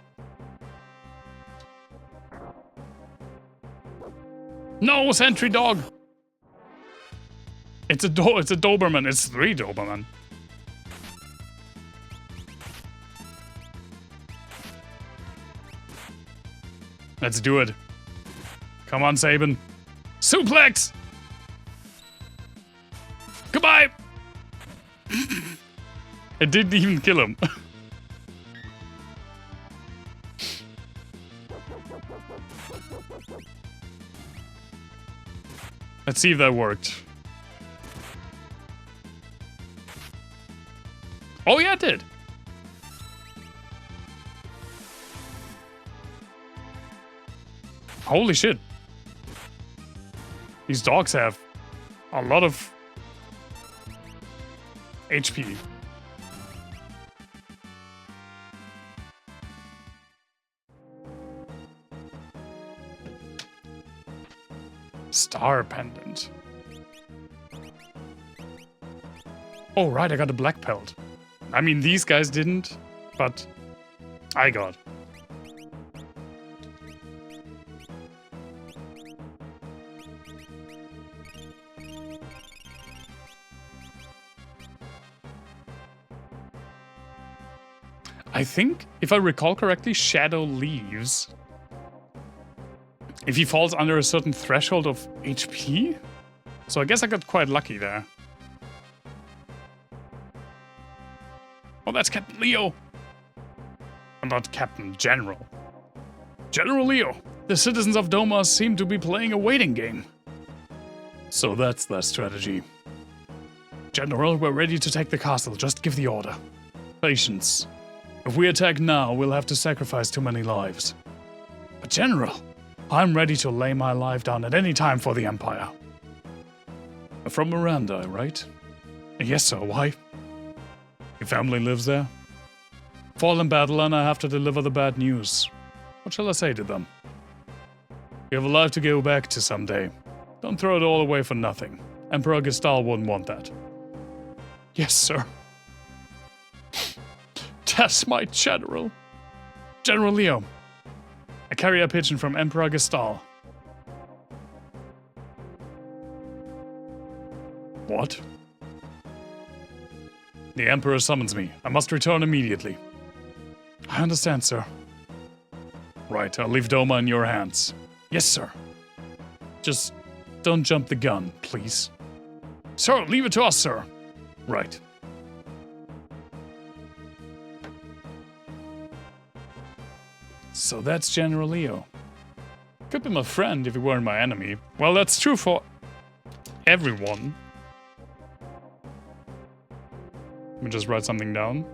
No, sentry dog! It's a Doberman. It's 3 Doberman. Let's do it. Come on, Sabin. Suplex! Goodbye! It didn't even kill him. Let's see if that worked. Oh yeah, it did. Holy shit. These dogs have a lot of HP. Star pendant. Oh right, I got a black pelt. I mean, these guys didn't, but I got. I think, if I recall correctly, Shadow leaves if he falls under a certain threshold of HP. So I guess I got quite lucky there. Oh, that's Captain Leo. Not Captain, General. General Leo, the citizens of Doma seem to be playing a waiting game. So that's their strategy. General, we're ready to take the castle. Just give the order. Patience. If we attack now, we'll have to sacrifice too many lives. But General, I'm ready to lay my life down at any time for the Empire. From Miranda, right? Yes, sir. Why? Your family lives there? Fall in battle and I have to deliver the bad news. What shall I say to them? You have a life to go back to someday. Don't throw it all away for nothing. Emperor Gestal wouldn't want that. Yes, sir. That's my general. General Leo. I carry a pigeon from Emperor Gestal. What? The Emperor summons me. I must return immediately. I understand, sir. Right, I'll leave Doma in your hands. Yes, sir. Just don't jump the gun, please. Sir, leave it to us, sir. Right. So that's General Leo. Could be my friend if he weren't my enemy. Well, that's true for everyone. Let me just write something down.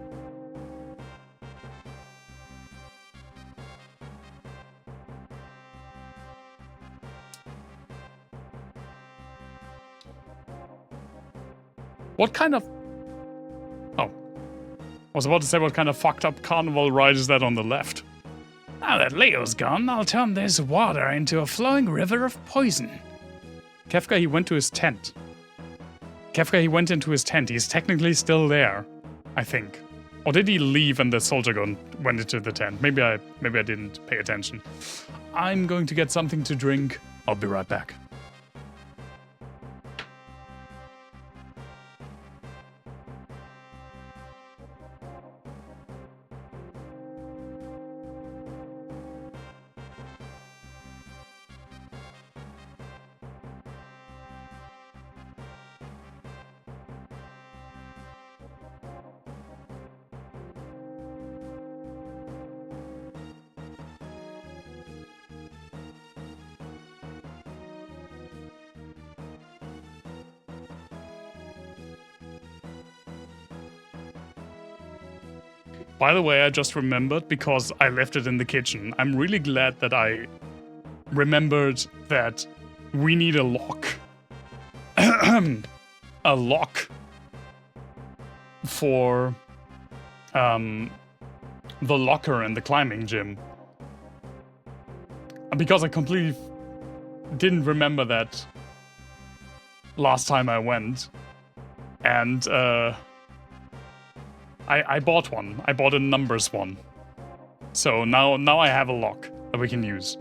What kind of... Oh. I was about to say what kind of fucked up carnival ride is that on the left? Now that Leo's gone, I'll turn this water into a flowing river of poison. Kefka, he went to his tent. Kefka, he went into his tent. He's technically still there, I think. Or did he leave and the soldier gun went into the tent? Maybe I didn't pay attention. I'm going to get something to drink. I'll be right back. By the way, I just remembered because I left it in the kitchen. I'm really glad that I remembered that we need a lock. A lock for the locker in the climbing gym. Because I completely didn't remember that last time I went. And I bought one. I bought a numbers one. So now I have a lock that we can use.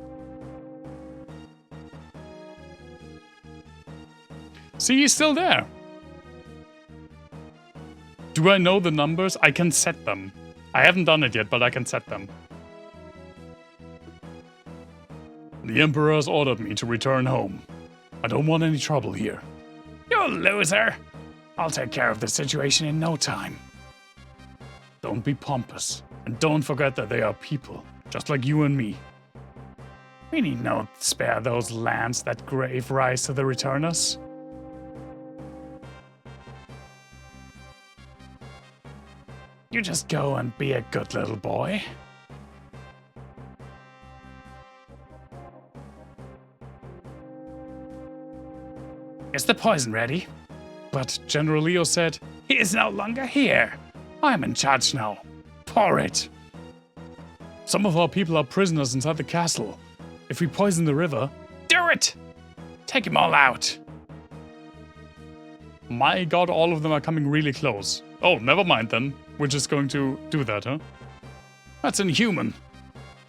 See, he's still there. Do I know the numbers? I can set them. I haven't done it yet, but I can set them. The Emperor has ordered me to return home. I don't want any trouble here. You loser! I'll take care of the situation in no time. Don't be pompous, and don't forget that they are people, just like you and me. We need not spare those lands that grave rise to the returners. You just go and be a good little boy. Is the poison ready? But General Leo said, he is no longer here. I'm in charge now. Pour it. Some of our people are prisoners inside the castle. If we poison the river, do it! Take them all out. My god, all of them are coming really close. Oh, never mind then. We're just going to do that, huh? That's inhuman.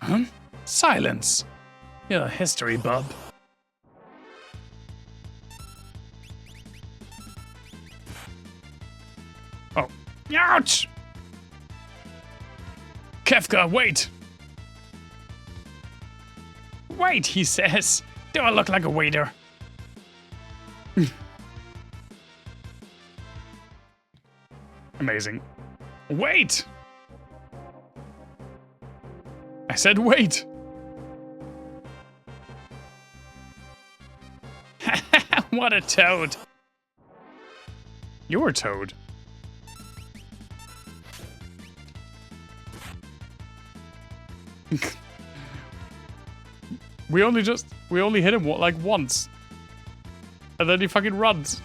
Huh? Silence. You're a history bub. Oh. Ouch! Kefka, wait! Wait, he says. Do I look like a waiter? Amazing. Wait! I said wait! What a toad! You're a toad. We only hit him like once. And then he fucking runs.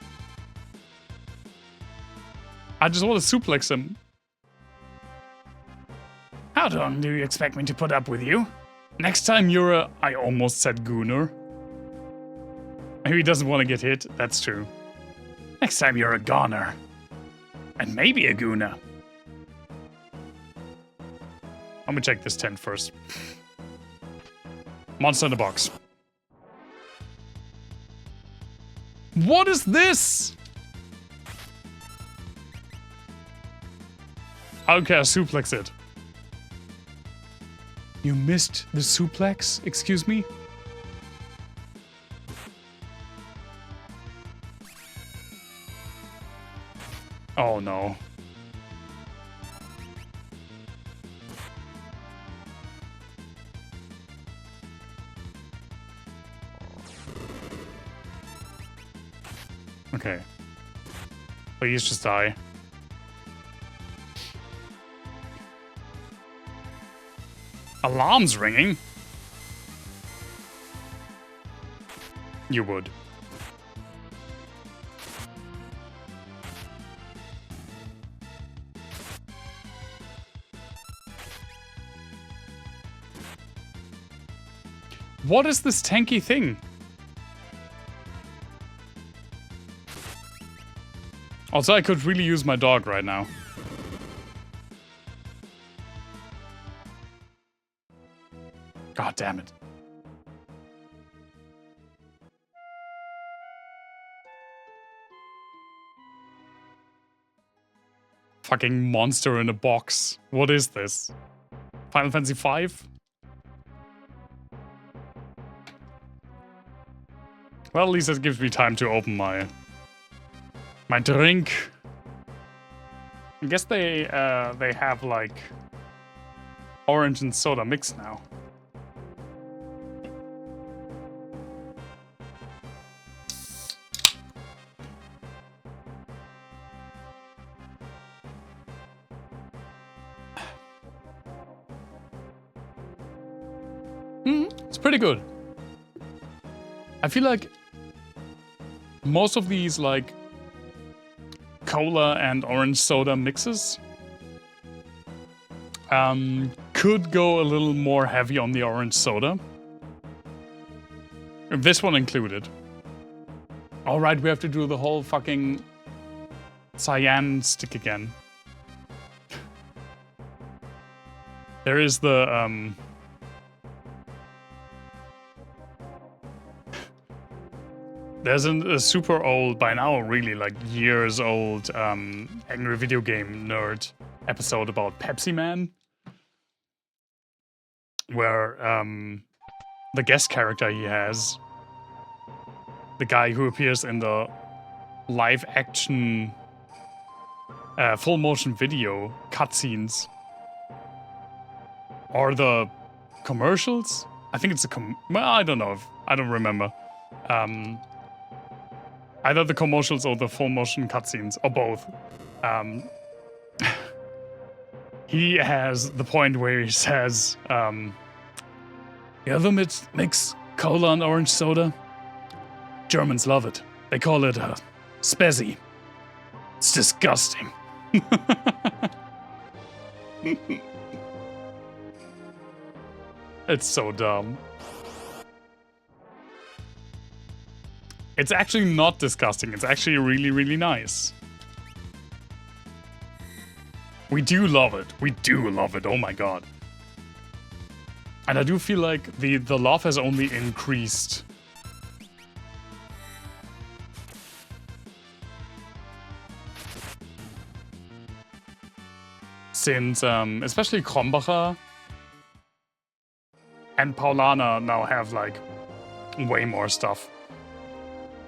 I just want to suplex him. How long do you expect me to put up with you? Next time you're a... I almost said gooner. Maybe he doesn't want to get hit. That's true. Next time you're a goner. And maybe a gooner. Let me check this tent first. Monster in the box. What is this? Okay, I suplex it. You missed the suplex? Excuse me? Oh no. Okay. Please just die. Alarms ringing? You would. What is this tanky thing? Also, I could really use my dog right now. God damn it. Fucking monster in a box. What is this? Final Fantasy V? Well, at least it gives me time to open my drink. I guess they have like orange and soda mix now. It's pretty good. I feel like most of these like cola and orange soda mixes could go a little more heavy on the orange soda. This one included. All right, we have to do the whole fucking cyan stick again. There is the there's a super old, by now really like years old, angry video game nerd episode about Pepsi Man, where the guest character he has, the guy who appears in the live action full motion video cutscenes, or the commercials. I think it's well, I don't know. I don't remember. Either the commercials or the full motion cutscenes, or both. He has the point where he says, "You ever mix cola and orange soda? Germans love it. They call it spezzy. It's disgusting." It's so dumb. It's actually not disgusting. It's actually really, really nice. We do love it. We do love it. Oh my god. And I do feel like the love has only increased. Since especially Krombacher and Paulana now have like way more stuff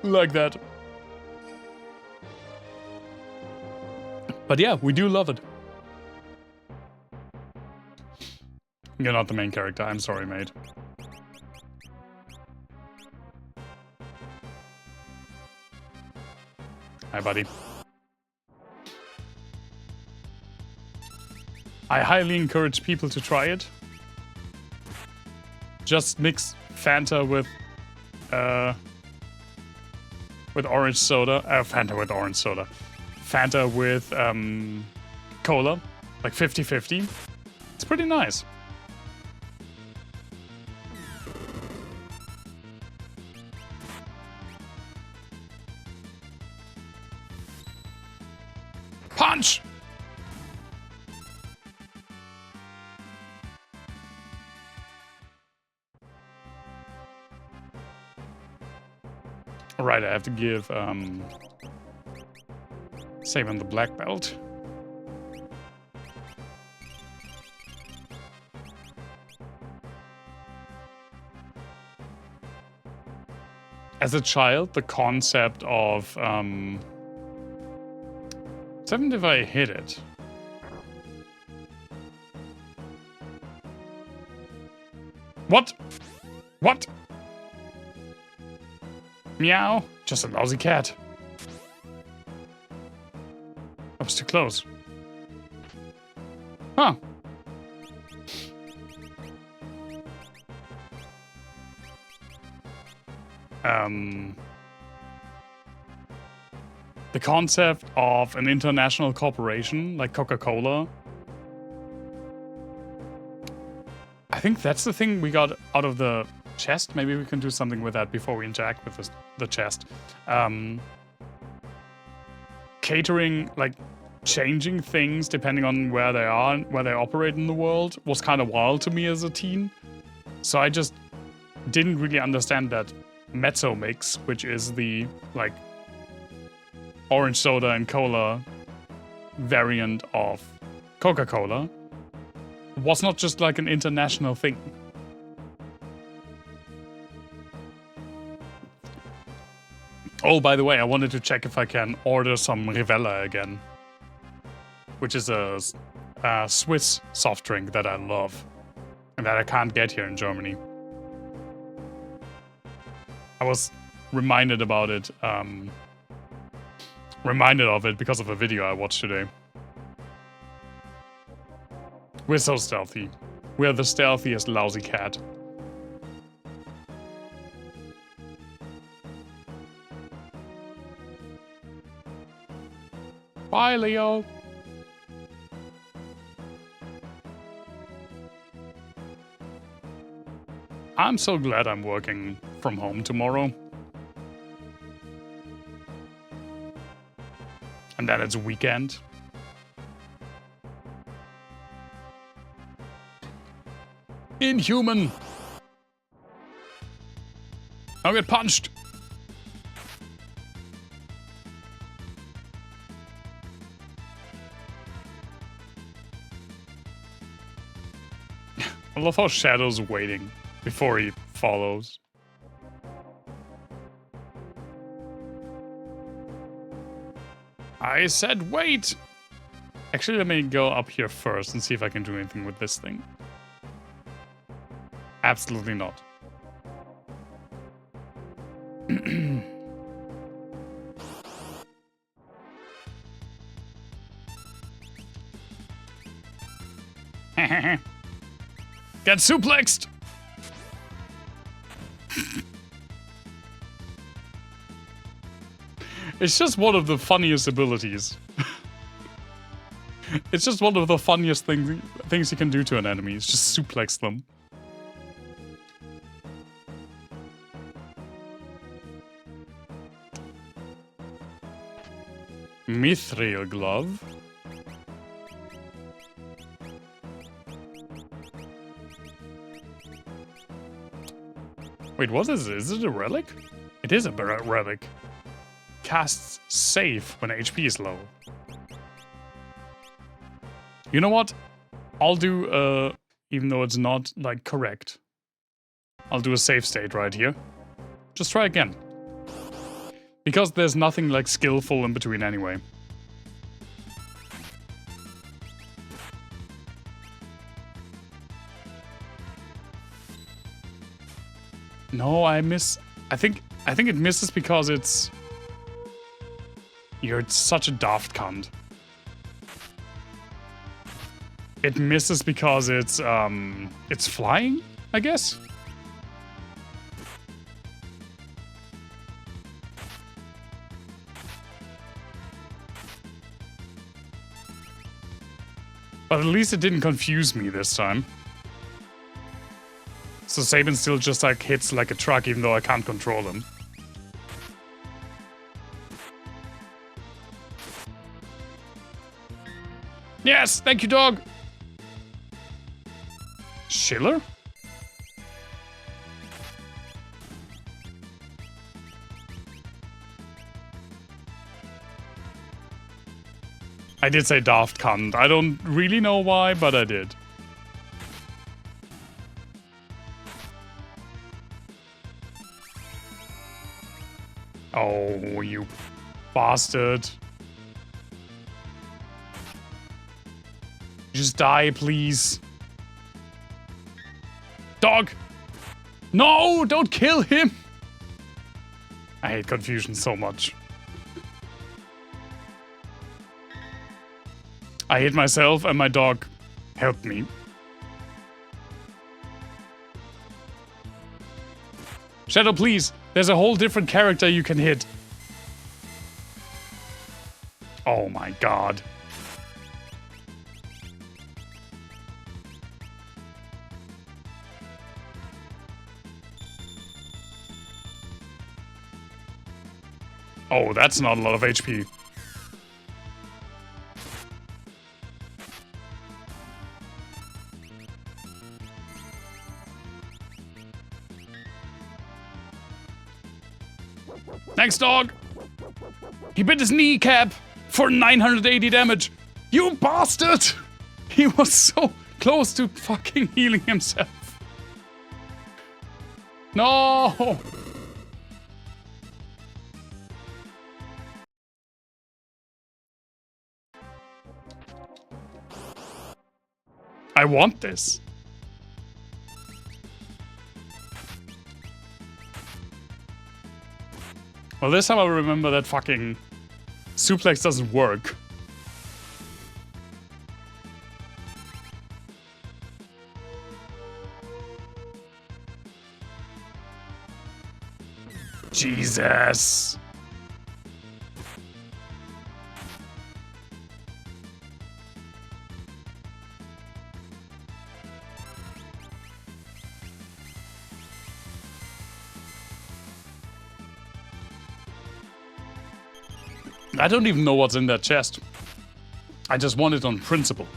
like that. But yeah, we do love it. You're not the main character, I'm sorry, mate. Hi, buddy. I highly encourage people to try it. Just mix Fanta with orange soda. Fanta with orange soda. Fanta with cola, like 50-50. It's pretty nice. Punch! Alright, I have to give Saban the black belt. As a child, the concept of 7 if I hit it. What? What? Meow. Just a lousy cat. That was too close. Huh. The concept of an international corporation like Coca-Cola. I think that's the thing we got out of the chest. Maybe we can do something with that before we interact with the chest. Catering, like changing things depending on where they are and where they operate in the world was kind of wild to me as a teen. So I just didn't really understand that mezzo mix, which is the like orange soda and cola variant of Coca-Cola, was not just like an international thing. Oh, by the way, I wanted to check if I can order some Rivella again, which is a Swiss soft drink that I love and that I can't get here in Germany. I was reminded about it, reminded of it because of a video I watched today. We're so stealthy. We're the stealthiest lousy cat. Bye, Leo. I'm so glad I'm working from home tomorrow. And that it's weekend. Inhuman! I'll get punched! I love how Shadow's waiting before he follows. I said wait! Actually, let me go up here first and see if I can do anything with this thing. Absolutely not. Get suplexed! It's just one of the funniest abilities. It's just one of the funniest things you can do to an enemy. It's just suplex them. Mithril glove. Wait, what is it? Is it a relic? It is a relic. Casts safe when HP is low. You know what? I'll do, even though it's not, like, correct. I'll do a save state right here. Just try again. Because there's nothing, like, skillful in between anyway. No, I think it misses because it's... You're such a daft cunt. It misses because it's flying, I guess? But at least it didn't confuse me this time. So Sabin still just like hits like a truck even though I can't control him. Yes, thank you, dog. Schiller? I did say daft cunt. I don't really know why, but I did. Oh, you bastard. Just die, please. Dog! No, don't kill him! I hate confusion so much. I hit myself and my dog helped me. Shadow, please. There's a whole different character you can hit. Oh my god. Oh, that's not a lot of HP. Thanks, dog. He bit his kneecap for 980 damage. You bastard! He was so close to fucking healing himself. No! I want this. Well, this time I remember that fucking suplex doesn't work. Jesus. I don't even know what's in that chest. I just want it on principle.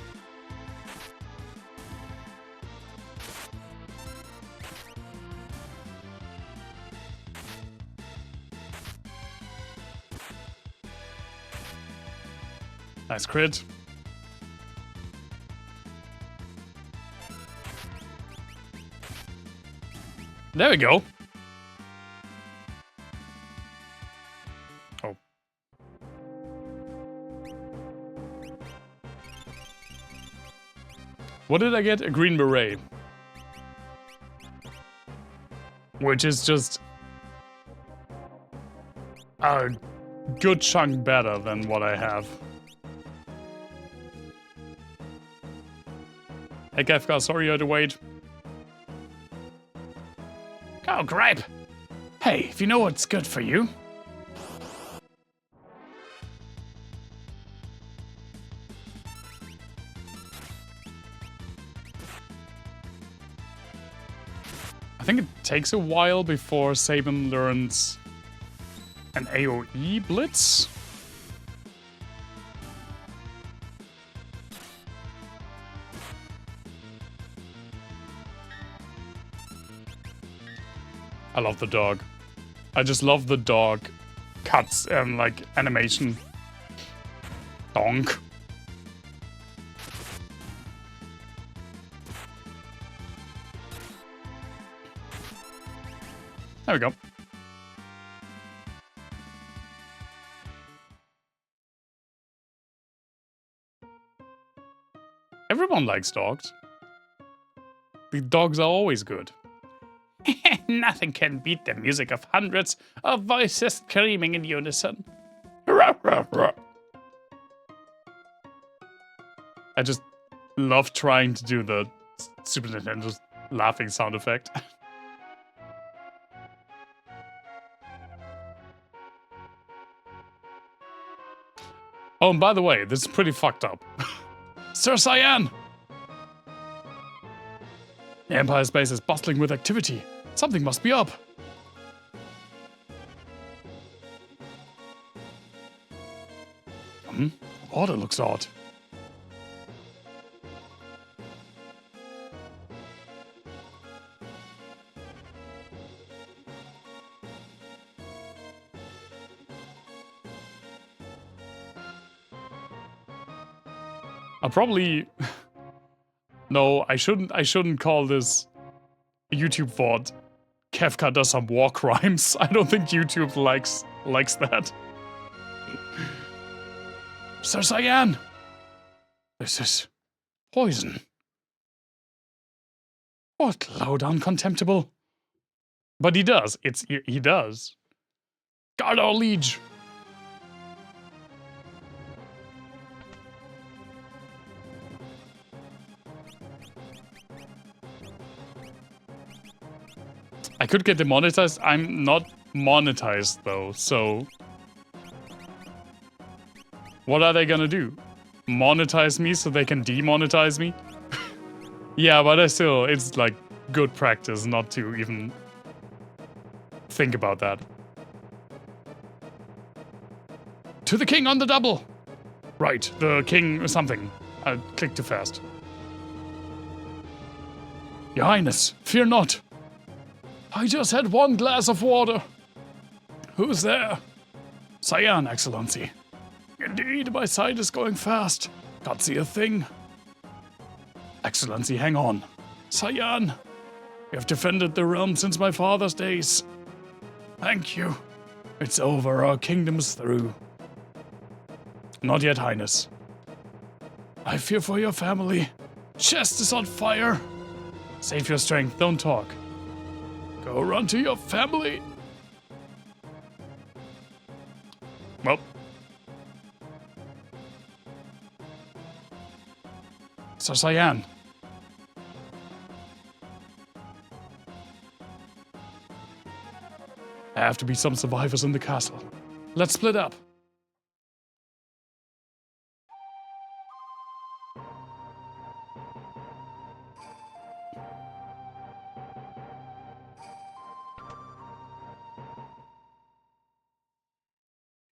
Nice crit. There we go. Oh. What did I get? A green beret. Which is just a good chunk better than what I have. Hey Kefka, sorry you had to wait. Oh, gripe! Hey, if you know what's good for you. I think it takes a while before Saban learns an AoE blitz. I love the dog. I just love the dog cuts and like animation. Donk. There we go. Everyone likes dogs. The dogs are always good. Nothing can beat the music of hundreds of voices screaming in unison. I just love trying to do the Super Nintendo laughing sound effect. Oh, and by the way, this is pretty fucked up. Sir Cyan! The Empire's base is bustling with activity. Something must be up. Order looks odd. I'll probably... No, I shouldn't call this a YouTube VOD. Kefka does some war crimes. I don't think YouTube likes that. Sir Cyan! This is poison. What low-down contemptible? But he does. He does. Guard our liege. I could get demonetized. I'm not monetized though, so what are they gonna do? Monetize me so they can demonetize me? Yeah, but it's like good practice not to even think about that. To the king on the double! Right, the king something. I clicked too fast. Your Highness, fear not. I just had one glass of water. Who's there? Cyan, Excellency. Indeed, my sight is going fast. Can't see a thing. Excellency, hang on. Cyan, you have defended the realm since my father's days. Thank you. It's over, our kingdom's through. Not yet, Highness. I fear for your family. Chest is on fire. Save your strength, don't talk. Go run to your family. Well. Sir Cyan. There have to be some survivors in the castle. Let's split up.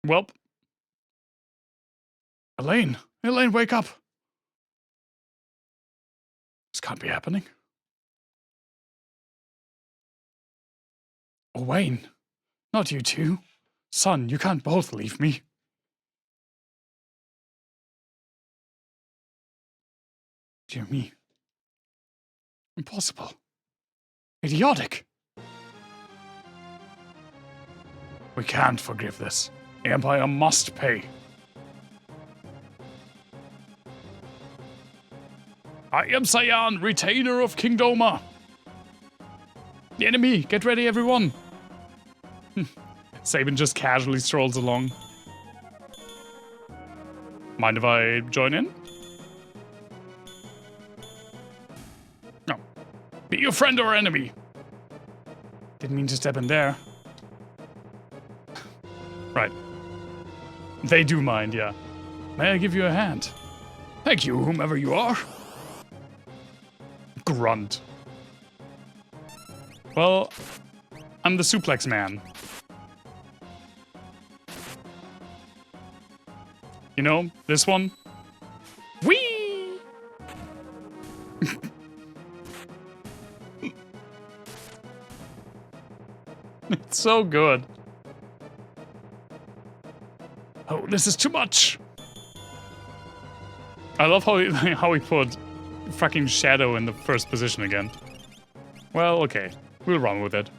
Well, Elaine! Elaine, wake up! This can't be happening. Oh, Wayne. Not you two. Son, you can't both leave me. Dear me. Impossible. Idiotic. We can't forgive this. The Empire must pay. I am Cyan, retainer of King Doma. The enemy, get ready everyone. Sabin just casually strolls along. Mind if I join in? No. Be your friend or enemy. Didn't mean to step in there. Right. They do mind, yeah. May I give you a hand? Thank you, whomever you are. Grunt. Well, I'm the suplex man. You know, this one? Whee! It's so good. Oh, this is too much. I love how he put fucking Shadow in the first position again. Well, okay. We'll run with it.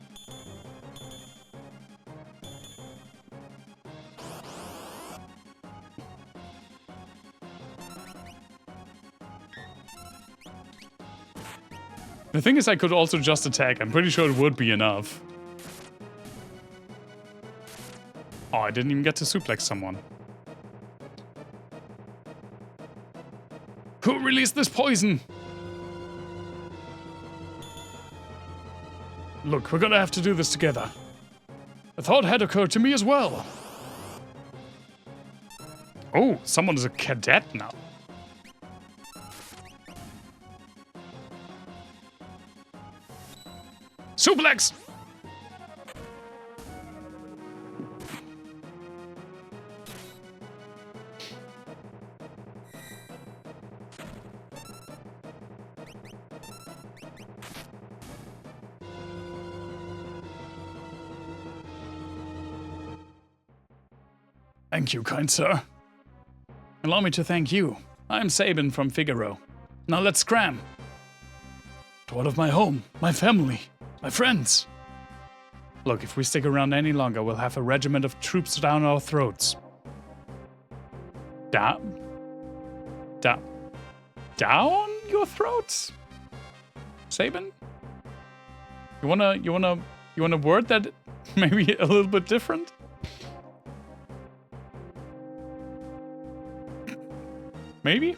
The thing is, I could also just attack. I'm pretty sure it would be enough. Oh, I didn't even get to suplex someone. Who released this poison? Look, we're gonna have to do this together. A thought had occurred to me as well. Oh, someone is a cadet now. Suplex! Thank you, kind sir. Allow me to thank you. I'm Sabin from Figaro. Now let's scram. Toward of my home, my family, my friends. Look, if we stick around any longer, we'll have a regiment of troops down our throats. Down your throats? Sabin? You wanna word that maybe a little bit different? Maybe?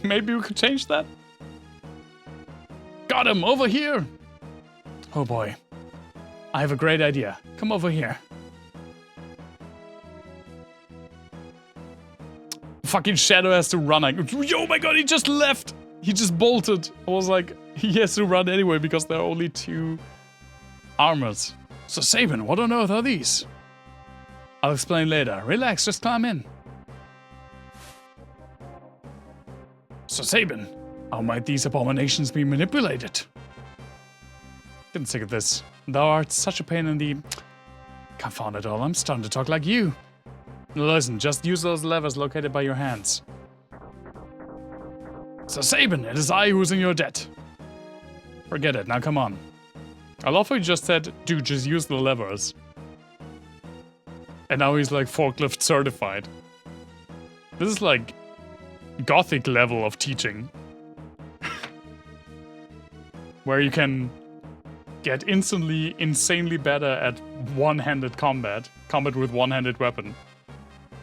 Maybe we could change that? Got him! Over here! Oh boy. I have a great idea. Come over here. Fucking Shadow has to run. Oh my god, he just left! He just bolted. I was like, he has to run anyway because there are only 2 armors. So Sabin, what on earth are these? I'll explain later. Relax, just climb in. So Sabin, how might these abominations be manipulated? Getting sick of this. Thou art such a pain in the... Confound it all, I'm starting to talk like you. Listen, just use those levers located by your hands. So Sabin, it is I who's in your debt. Forget it, now come on. I love how he just said, dude, just use the levers. And now he's like forklift certified. This is like Gothic level of teaching. Where you can get instantly, insanely better at one-handed combat with one-handed weapon.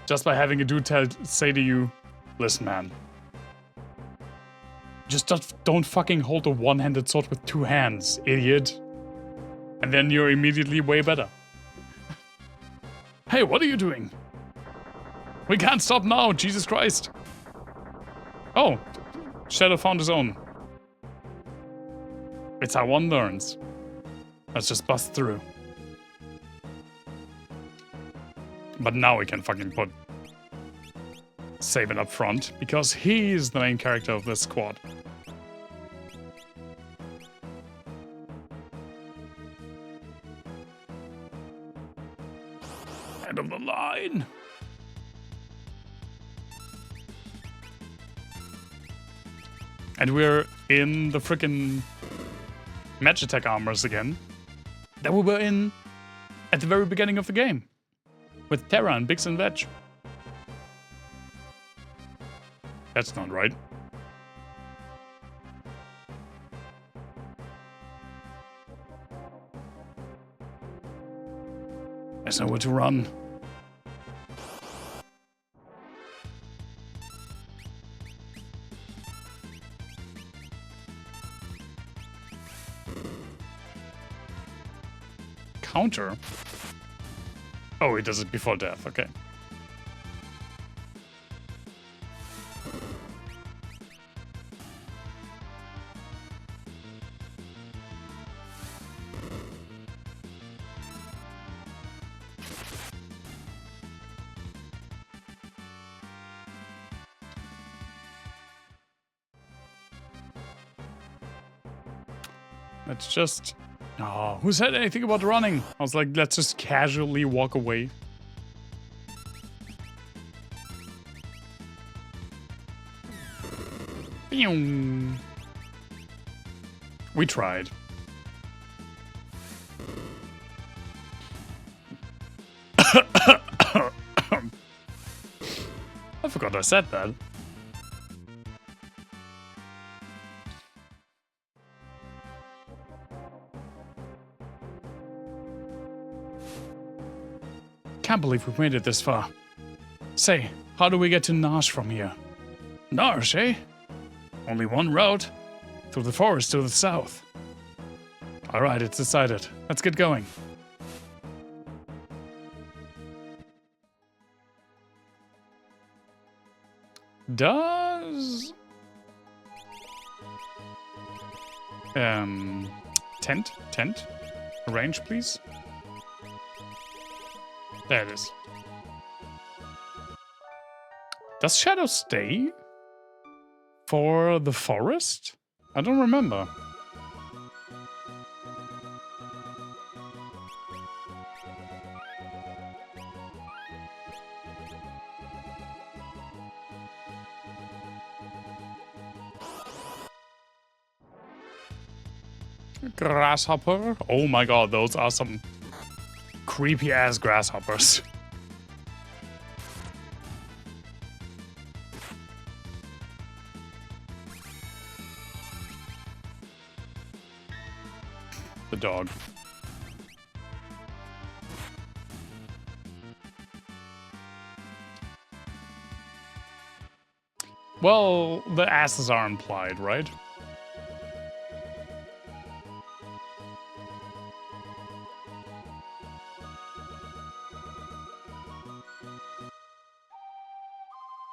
Just by having a dude say to you, listen man, just don't fucking hold a one-handed sword with 2 hands, idiot. And then you're immediately way better. Hey, what are you doing? We can't stop now, Jesus Christ. Oh, Shadow found his own. It's how one learns. Let's just bust through. But now we can fucking put Saban up front, because he's the main character of this squad. End of the line. And we're in the frickin' Magitech armors again that we were in at the very beginning of the game with Terra and Bix and Veg. That's not right. There's nowhere to run. Counter? Oh, he does it before death, okay. Let's just... Oh, who said anything about running? I was like, let's just casually walk away. We tried. I forgot I said that. Can't believe we've made it this far. Say, how do we get to Nash from here? Nash, eh? Only one route. Through the forest to the south. Alright, it's decided. Let's get going. Does... Tent? Arrange, please. There it is. Does Shadow stay for the forest? I don't remember. Grasshopper? Oh my god, those are some creepy ass grasshoppers. The dog. Well, the asses are implied, right?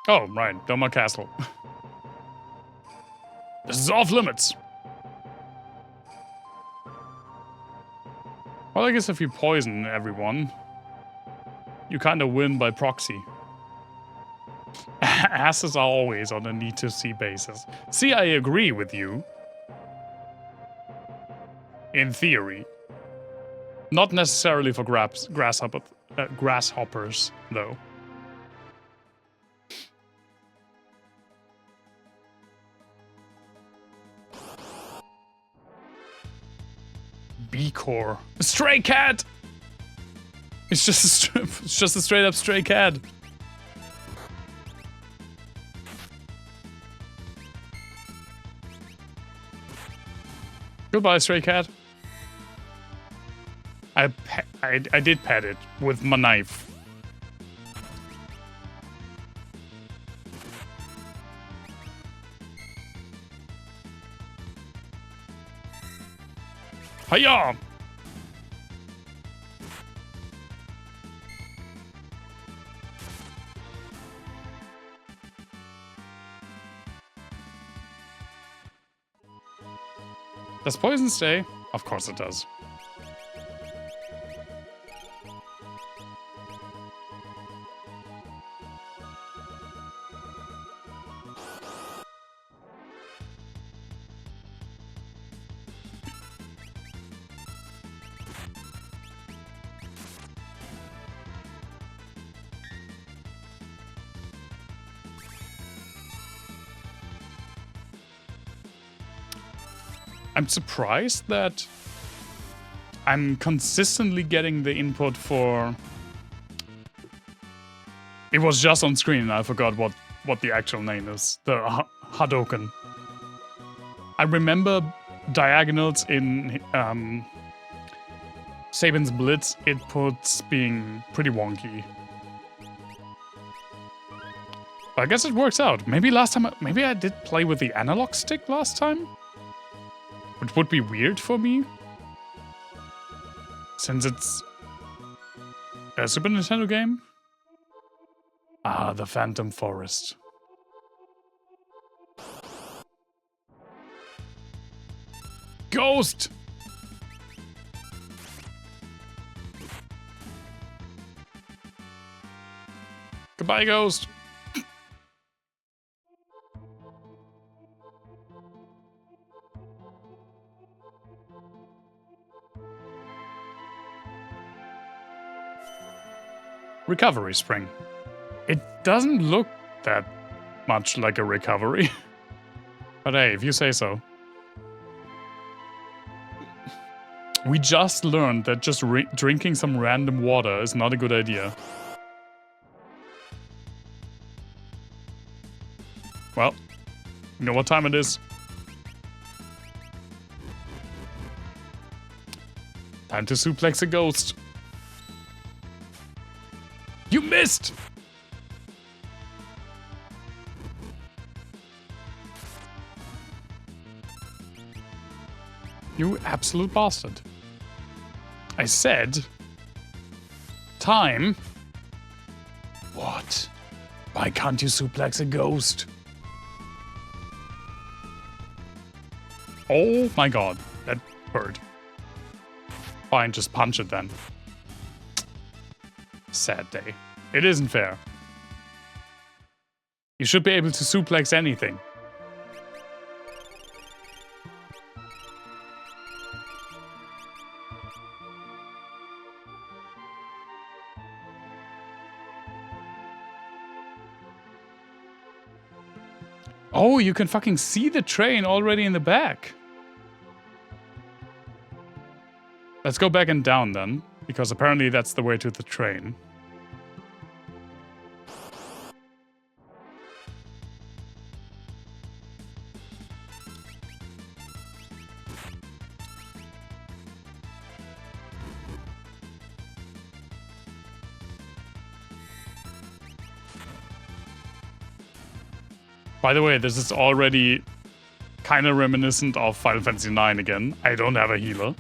Oh, right, Doma Castle. This is off limits. Well, I guess if you poison everyone, you kind of win by proxy. Asses are always on a need-to-see basis. See, I agree with you. In theory. Not necessarily for grasshoppers, though. B-core. A stray cat! It's just a straight up stray cat. Goodbye, stray cat. I did pet it with my knife. Hiya! Does poison stay? Of course it does. I'm surprised that I'm consistently getting the input for... It was just on screen and I forgot what the actual name is. The Hadoken. I remember diagonals in Saban's Blitz inputs being pretty wonky. But I guess it works out. Maybe last time, maybe I did play with the analog stick last time? Which would be weird for me. Since it's a Super Nintendo game. Ah, the Phantom Forest. Ghost! Goodbye, Ghost! Recovery spring. It doesn't look that much like a recovery. But hey, if you say so. We just learned that just drinking some random water is not a good idea. Well, you know what time it is? Time to suplex a ghost. You missed! You absolute bastard. I said... Time? What? Why can't you suplex a ghost? Oh my god, that hurt. Fine, just punch it then. Sad day. It isn't fair. You should be able to suplex anything. Oh, you can fucking see the train already in the back. Let's go back and down then, because apparently that's the way to the train. By the way, this is already kind of reminiscent of Final Fantasy IX again. I don't have a healer.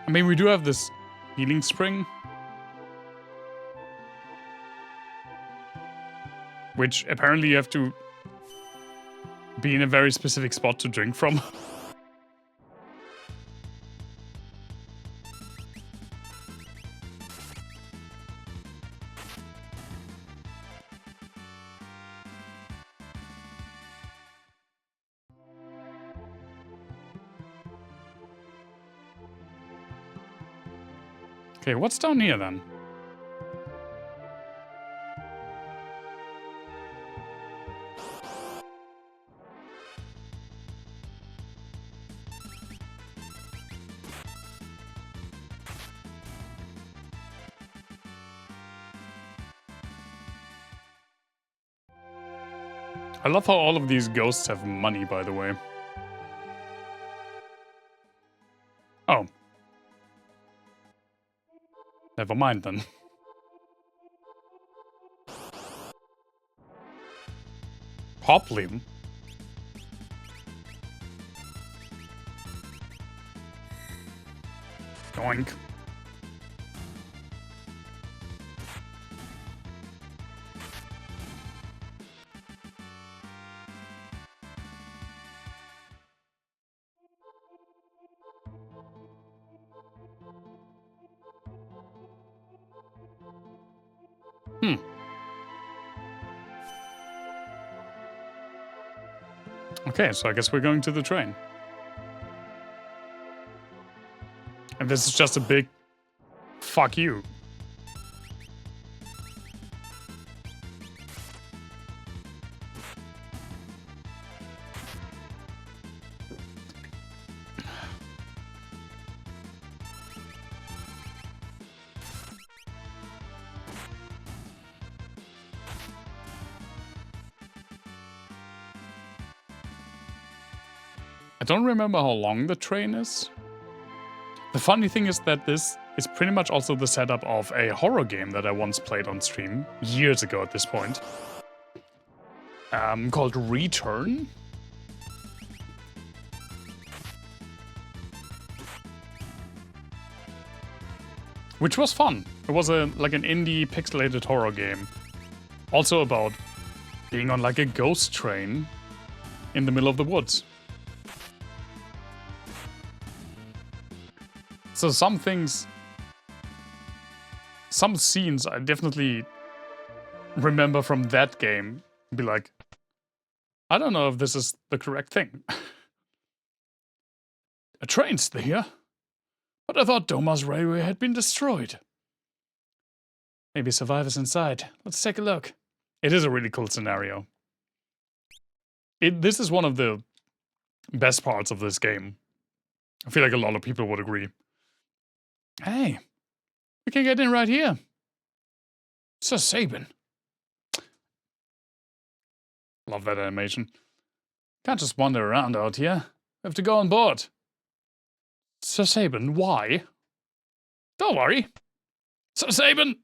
I mean, we do have this healing spring. Which apparently you have to be in a very specific spot to drink from. Okay, what's down here then? I love how all of these ghosts have money, by the way. Oh. Never mind then. Poplim? Doink. Hmm. Okay, so I guess we're going to the train. And this is just a big fuck you. I don't remember how long the train is. The funny thing is that this is pretty much also the setup of a horror game that I once played on stream, years ago at this point, called Return. Which was fun. It was like an indie pixelated horror game. Also about being on like a ghost train in the middle of the woods. So some things, some scenes I definitely remember from that game. Be like, I don't know if this is the correct thing. A train's here, but I thought Doma's railway had been destroyed. Maybe survivors inside. Let's take a look. It is a really cool scenario. This is one of the best parts of this game. I feel like a lot of people would agree. Hey, we can get in right here. Sir Sabin. Love that animation. Can't just wander around out here. We have to go on board. Sir Sabin, why? Don't worry. Sir Sabin!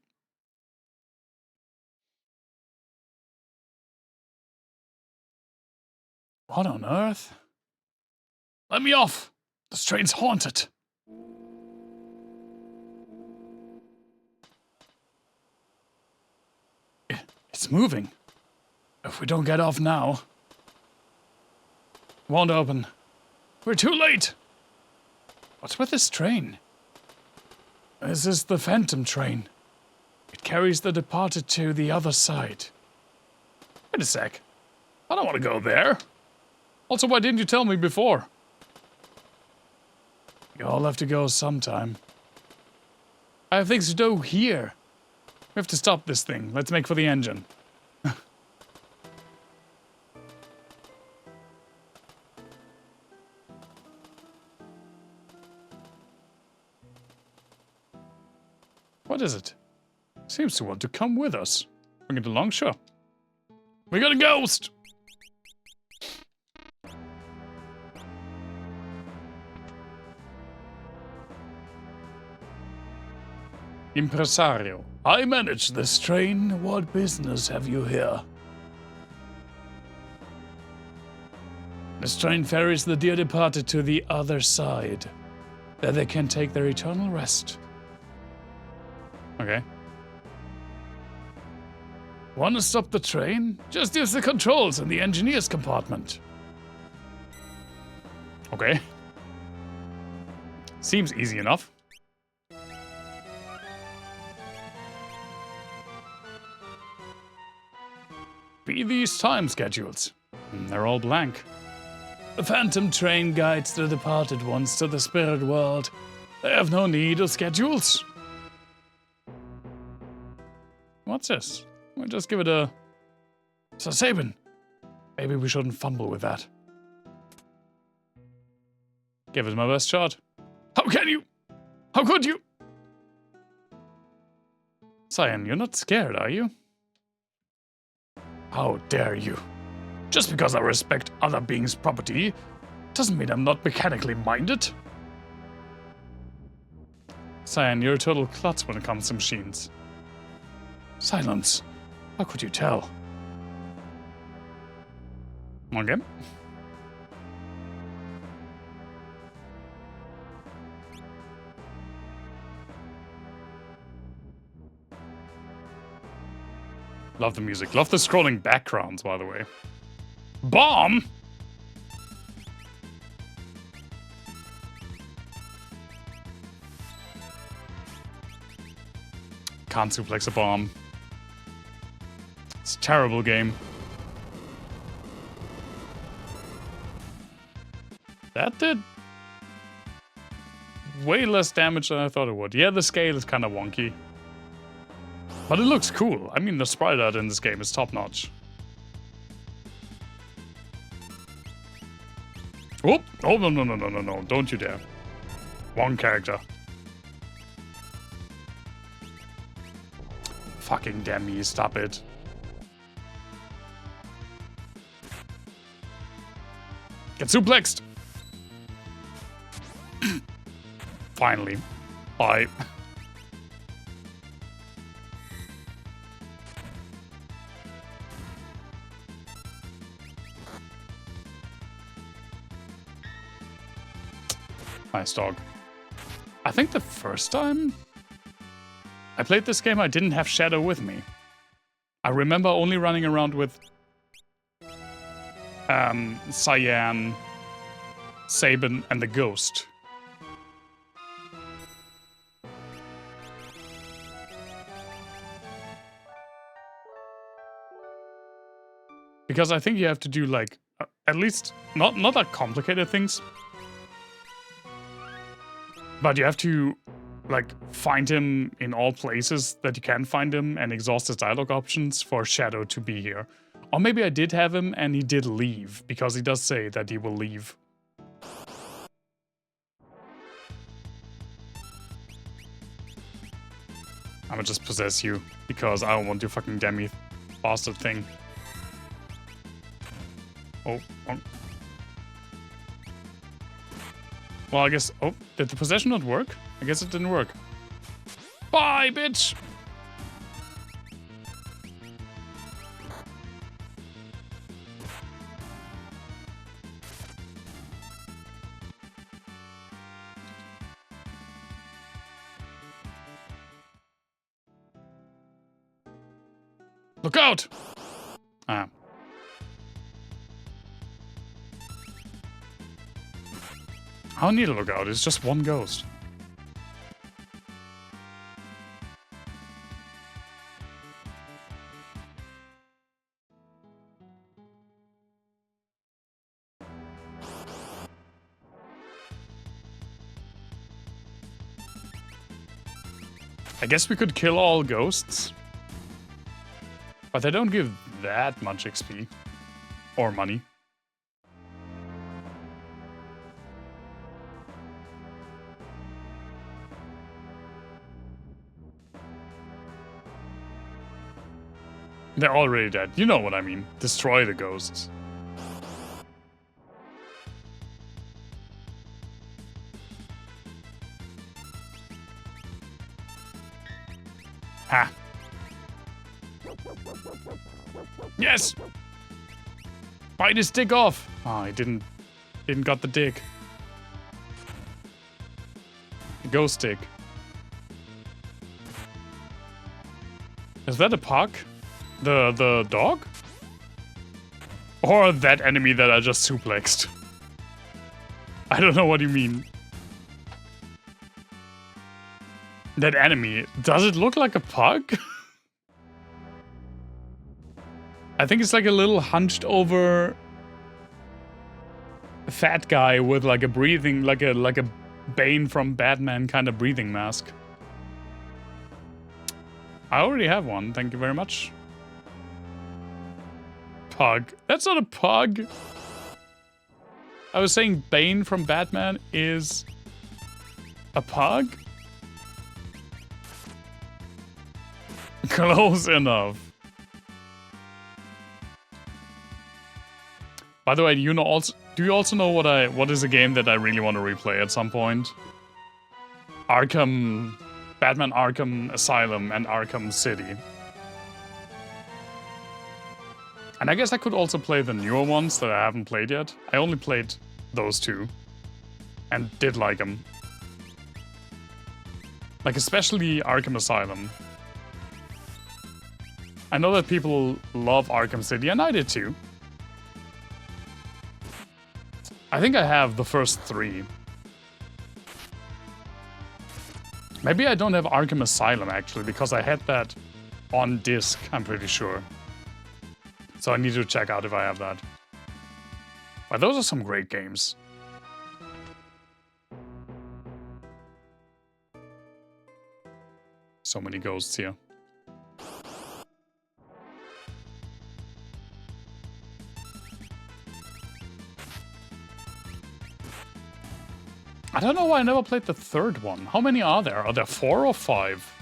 What on earth? Let me off! This train's haunted. It's moving. If we don't get off now, it won't open. We're too late. What's with this train? This is the Phantom train. It carries the departed to the other side. Wait a sec. I don't want to go there. Also, why didn't you tell me before? You all have to go sometime. I have things to do here. We have to stop this thing. Let's make for the engine. What is it? Seems to want to come with us. Bring it along, sure. We got a ghost! Impresario. I manage this train. What business have you here? This train ferries the dear departed to the other side. There they can take their eternal rest. Okay. Want to stop the train? Just use the controls in the engineer's compartment. Okay. Seems easy enough. Be these time schedules. They're all blank. The Phantom train guides the departed ones to the spirit world. They have no need of schedules. What's this? We'll just give it a... Sir Sabin. Maybe we shouldn't fumble with that. Give it my best shot. How can you? How could you? Cyan, you're not scared, are you? How dare you? Just because I respect other beings' property doesn't mean I'm not mechanically minded. Cyan, you're a total klutz when it comes to machines. Silence. How could you tell? Okay. Love the music. Love the scrolling backgrounds, by the way. Bomb? Can't suplex a bomb. It's a terrible game. That did way less damage than I thought it would. Yeah, the scale is kind of wonky. But it looks cool. I mean, the sprite art in this game is top-notch. Oh, oh, no, no, no, no, no, no. Don't you dare. Wrong character. Fucking damn me, stop it. Get suplexed! Finally. Bye. Nice dog. I think the first time I played this game, I didn't have Shadow with me. I remember only running around with Cyan, Sabin, and the Ghost. Because I think you have to do like, at least, not that complicated things. But you have to, like, find him in all places that you can find him and exhaust his dialogue options for Shadow to be here. Or maybe I did have him and he did leave, because he does say that he will leave. I'ma just possess you, because I don't want your fucking dammy bastard thing. Oh, oh. Well, I guess... Oh, did the possession not work? I guess it didn't work. Bye, bitch! Look out! Ah. I don't need to look out, it's just one ghost. I guess we could kill all ghosts. But they don't give that much XP. Or money. They're already dead. You know what I mean. Destroy the ghosts. Ha! Yes! Bite his dick off! Oh, he didn't got the dick. The ghost dick. Is that a pug? The dog? Or that enemy that I just suplexed? I don't know what you mean. That enemy, does it look like a pug? I think it's like a little hunched over fat guy with like a breathing, like a Bane from Batman kind of breathing mask. I already have one, thank you very much. Pug. That's not a pug. I was saying Bane from Batman is a pug? Close enough. By the way, do you also know what is a game that I really want to replay at some point? Batman Arkham Asylum and Arkham City. And I guess I could also play the newer ones that I haven't played yet. I only played those two. And did like them. Like especially Arkham Asylum. I know that people love Arkham City, and I did too. I think I have the first three. Maybe I don't have Arkham Asylum actually, because I had that on disc, I'm pretty sure. So I need to check out if I have that. But those are some great games. So many ghosts here. I don't know why I never played the third one. How many are there? Are there 4 or 5?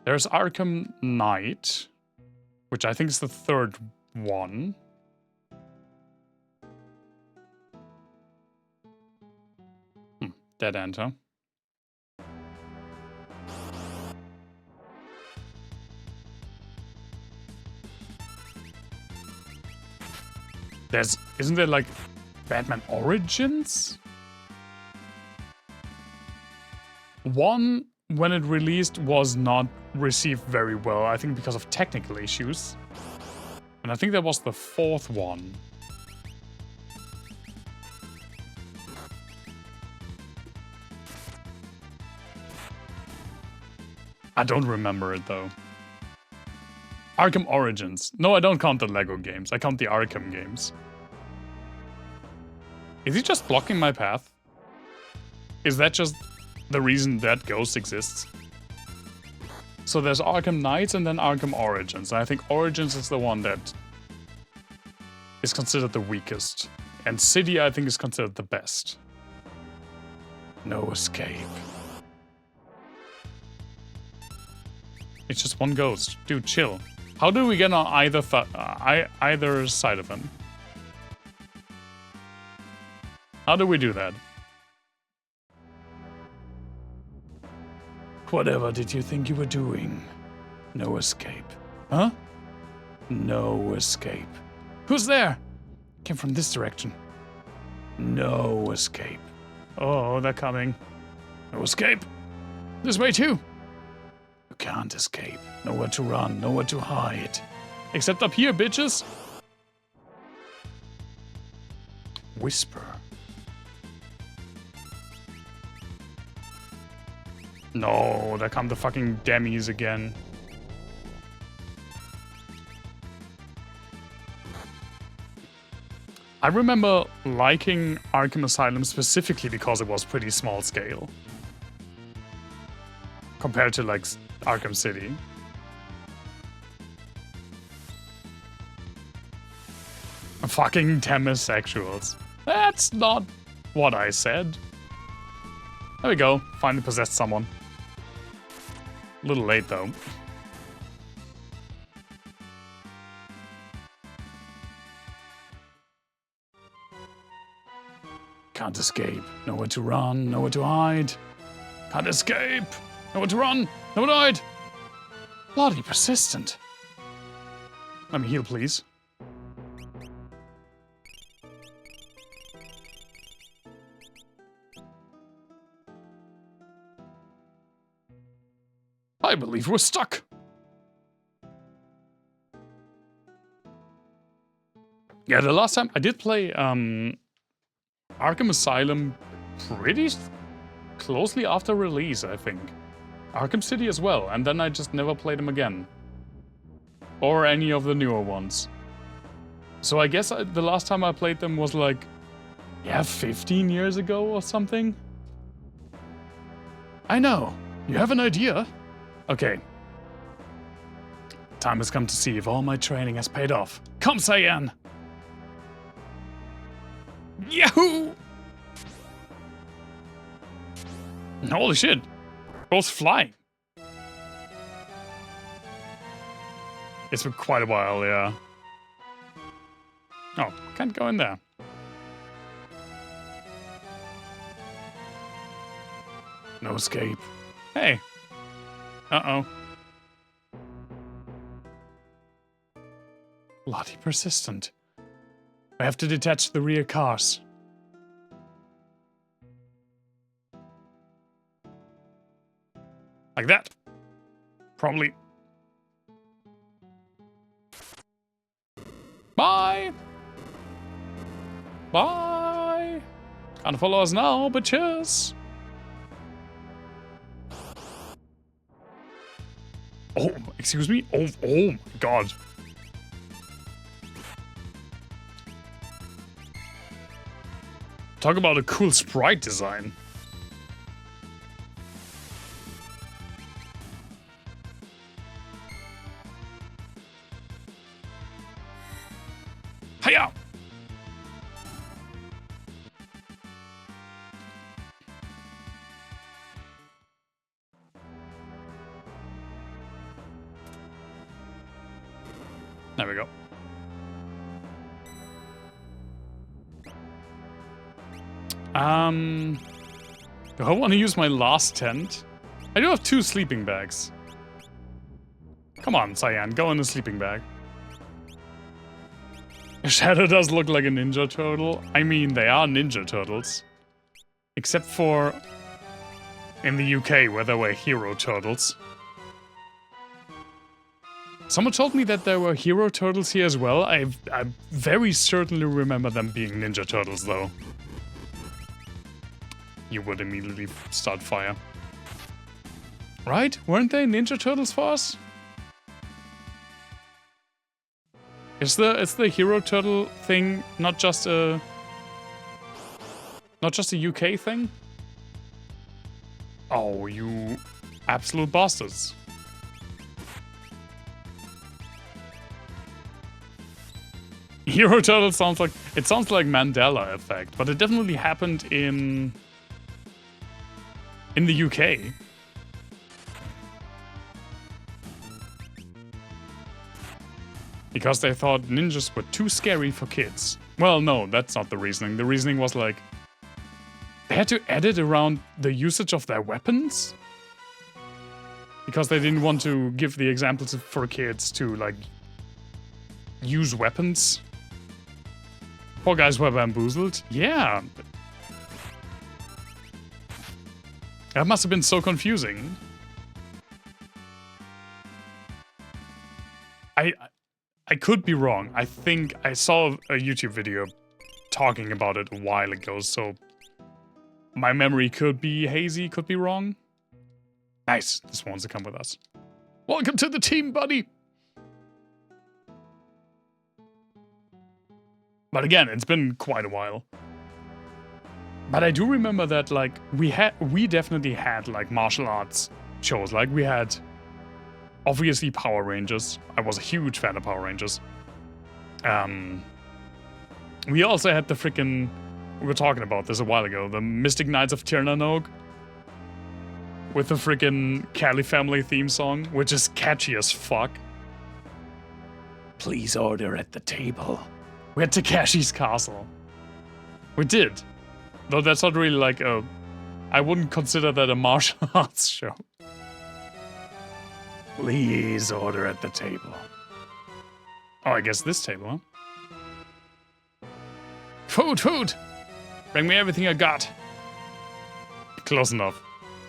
There's Arkham Knight, which I think is the third one. Dead end, huh? Isn't there like Batman Origins? One, when it released, was not received very well, I think because of technical issues. And I think that was the 4th one. I don't remember it though. Arkham Origins. No, I don't count the Lego games. I count the Arkham games. Is he just blocking my path? Is that just the reason that ghost exists? So there's Arkham Knights and then Arkham Origins. And I think Origins is the one that is considered the weakest. And City, I think, is considered the best. No escape. It's just one ghost. Dude, chill. How do we get on either side of him? How do we do that? Whatever did you think you were doing? No escape. Huh? No escape. Who's there? Came from this direction. No escape. Oh, they're coming. No escape. This way too. You can't escape. Nowhere to run, nowhere to hide. Except up here, bitches. Whisper. No, there come the fucking demis again. I remember liking Arkham Asylum specifically because it was pretty small scale. Compared to, like, Arkham City. Fucking demisexuals. That's not what I said. There we go. Finally possessed someone. A little late, though. Can't escape. Nowhere to run, nowhere to hide. Can't escape. Nowhere to run, nowhere to hide. Bloody persistent. Let me heal, please. I believe we're stuck. Yeah, the last time I did play Arkham Asylum pretty closely after release, I think. Arkham City as well, and then I just never played them again. Or any of the newer ones. So I guess the last time I played them was like, yeah, 15 years ago or something? I know. You have an idea? Okay. Time has come to see if all my training has paid off. Come, Cyan! Yahoo! Holy shit. Both flying. It's been quite a while, yeah. Oh, can't go in there. No escape. Hey. Uh-oh. Bloody persistent. I have to detach the rear cars. Like that. Probably. Bye! Bye! Can't follow us now, but cheers! Oh, excuse me? Oh my god. Talk about a cool sprite design. Hiya! There we go. Do I want to use my last tent? I do have 2 sleeping bags. Come on, Cyan, go in the sleeping bag. Shadow does look like a Ninja Turtle. I mean, they are Ninja Turtles. Except for in the UK, where there were Hero Turtles. Someone told me that there were Hero Turtles here as well. I very certainly remember them being Ninja Turtles, though. You would immediately start fire. Right? Weren't they Ninja Turtles for us? Is the Hero Turtle thing not just a UK thing? Oh, you absolute bastards. Hero Turtle sounds like Mandela effect, but it definitely happened in the UK. Because they thought ninjas were too scary for kids. Well, no, that's not the reasoning. The reasoning was like, they had to edit around the usage of their weapons? Because they didn't want to give the examples for kids to, like, use weapons. Poor guys were bamboozled. Yeah. That must have been so confusing. I could be wrong. I think I saw a YouTube video talking about it a while ago, so my memory could be hazy, could be wrong. Nice, this wants to come with us. Welcome to the team, buddy! But again, it's been quite a while. But I do remember that, like, we definitely had, like, martial arts shows. Like, we had, obviously, Power Rangers. I was a huge fan of Power Rangers. We also had the frickin', we were talking about this a while ago, the Mystic Knights of Tirnanog. With the frickin' Kelly Family theme song, which is catchy as fuck. Please order at the table. We had Takeshi's Castle. We did. Though that's not really like a... I wouldn't consider that a martial arts show. Please order at the table. Oh, I guess this table, huh? Food, food! Bring me everything I got. Close enough.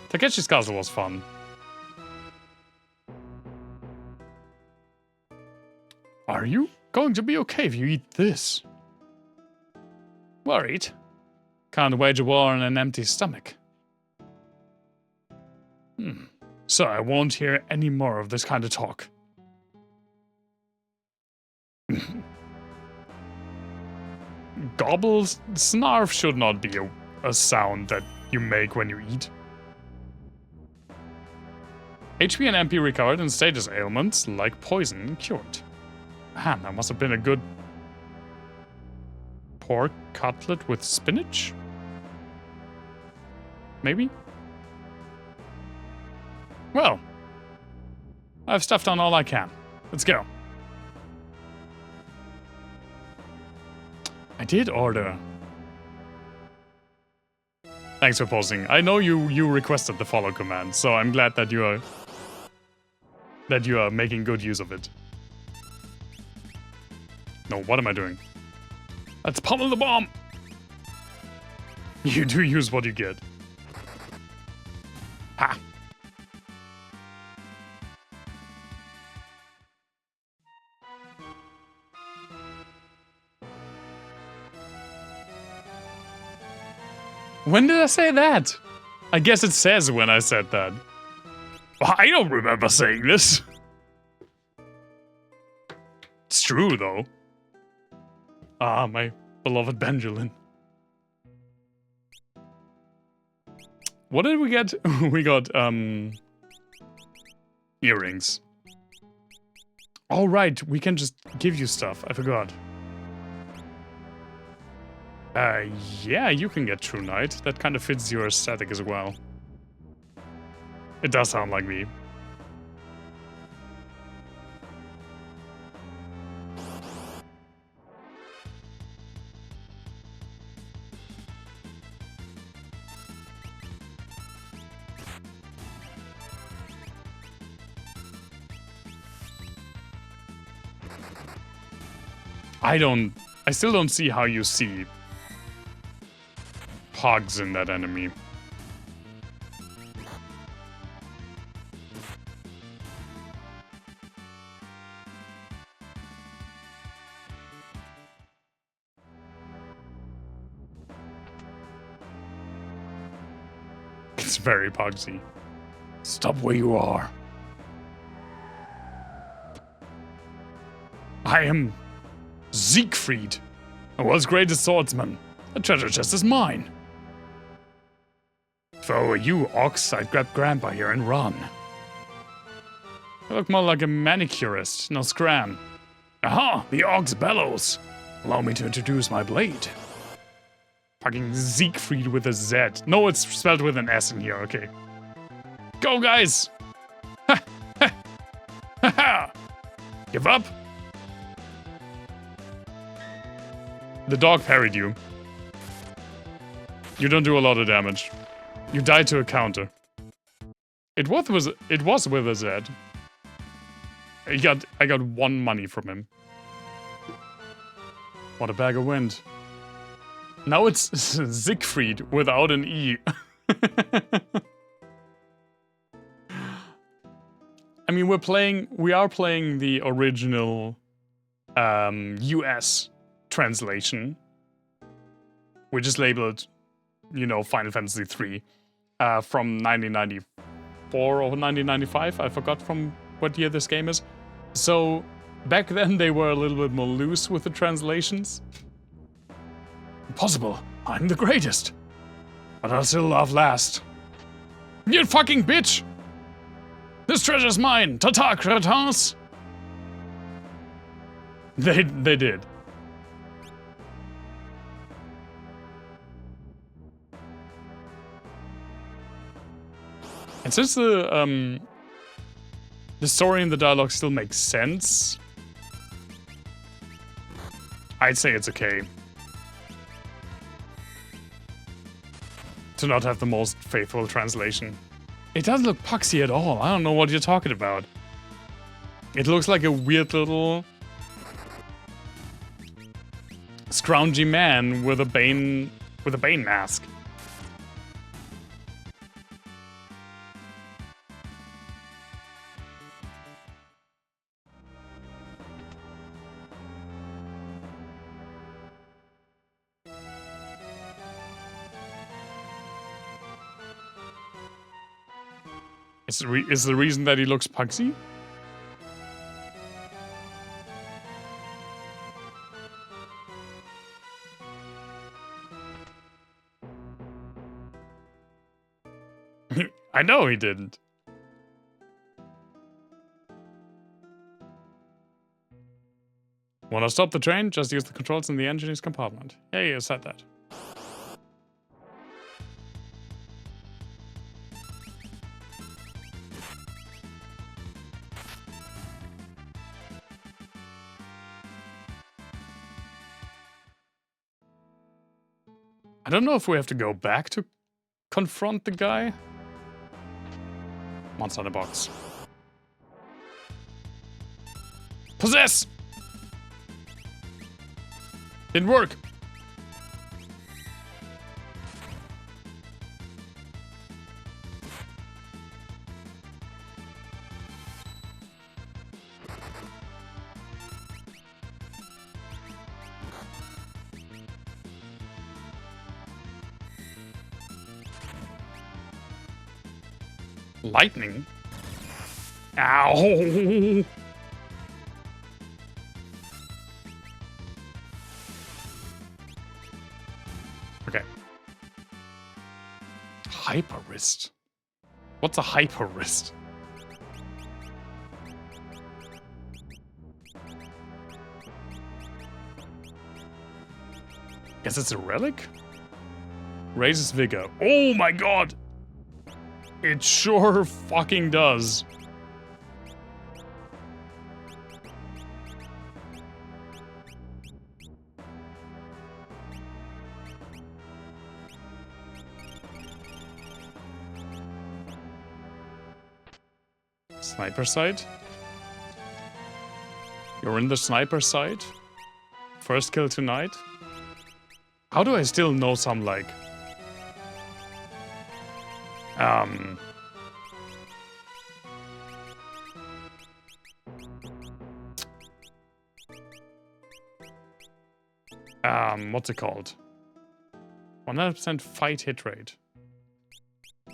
Takeshi's Castle was fun. Are you going to be okay if you eat this? Worried? Can't wage a war on an empty stomach. So I won't hear any more of this kind of talk. Gobbles, snarf should not be a sound that you make when you eat. HP and MP recovered and status ailments like poison cured. Man, that must have been a good pork cutlet with spinach? Maybe? Well, I've stuffed on all I can. Let's go. I did order. Thanks for posting. I know you requested the follow command, so I'm glad that you are making good use of it. No, what am I doing? Let's pummel the bomb! You do use what you get. Ha! When did I say that? I guess it says when I said that. Well, I don't remember saying this. It's true, though. Ah, my beloved Benjamin. What did we get? We got, earrings. Oh, right, we can just give you stuff. I forgot. Yeah, you can get True Knight. That kind of fits your aesthetic as well. It does sound like me. I still don't see how you see Pogs in that enemy. It's very Pogsy. Stop where you are. I am Siegfried, the world's greatest swordsman. The treasure chest is mine. If I were you, Ox, I'd grab Grandpa here and run. You look more like a manicurist, no scram. Aha! The Ox bellows. Allow me to introduce my blade. Fucking Siegfried with a Z. No, it's spelled with an S in here, okay. Go, guys! Ha! Ha! Ha ha! Give up? The dog parried you. You don't do a lot of damage. You died to a counter. It was with a Z. I got 1 money from him. What a bag of wind. Now it's Siegfried without an E. I mean, we are playing the original US translation, which is labeled, you know, Final Fantasy III, from 1994 or 1995. I forgot from what year this game is. So back then they were a little bit more loose with the translations. Impossible. I'm the greatest. But I'll still laugh last. You fucking bitch! This treasure's mine! Ta-ta, cretins! They did. And since the story and the dialogue still makes sense, I'd say it's okay to not have the most faithful translation. It doesn't look puxy at all. I don't know what you're talking about. It looks like a weird little scroungy man with a Bane mask. Is the reason that he looks pugsy? I know he didn't. Wanna stop the train? Just use the controls in the engine's compartment. Yeah, you said that. I don't know if we have to go back to confront the guy. Monster in a box. Possess! Didn't work. Lightning? Ow! Okay. Hyper wrist. What's a hyper wrist? Guess it's a relic? Raises vigor. Oh my god! It sure fucking does. Sniper sight? You're in the sniper sight? First kill tonight? How do I still know some, like... what's it called? 100% fight hit rate.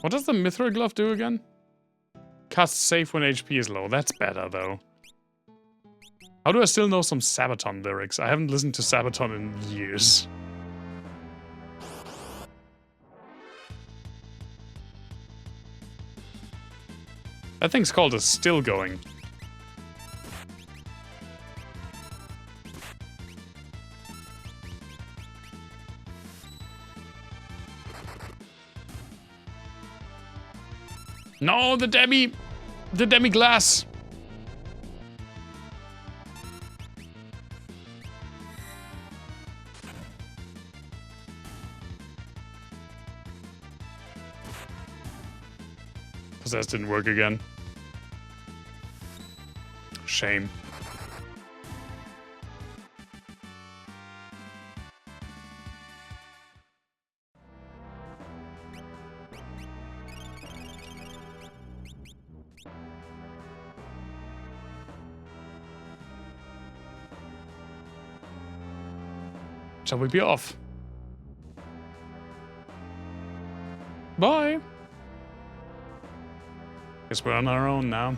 What does the Mithril Glove do again? Cast safe when HP is low. That's better, though. How do I still know some Sabaton lyrics? I haven't listened to Sabaton in years. That thing's called a still going. No, the demi glass. Possess didn't work again. Shame. Shall we be off? Bye! Guess we're on our own now.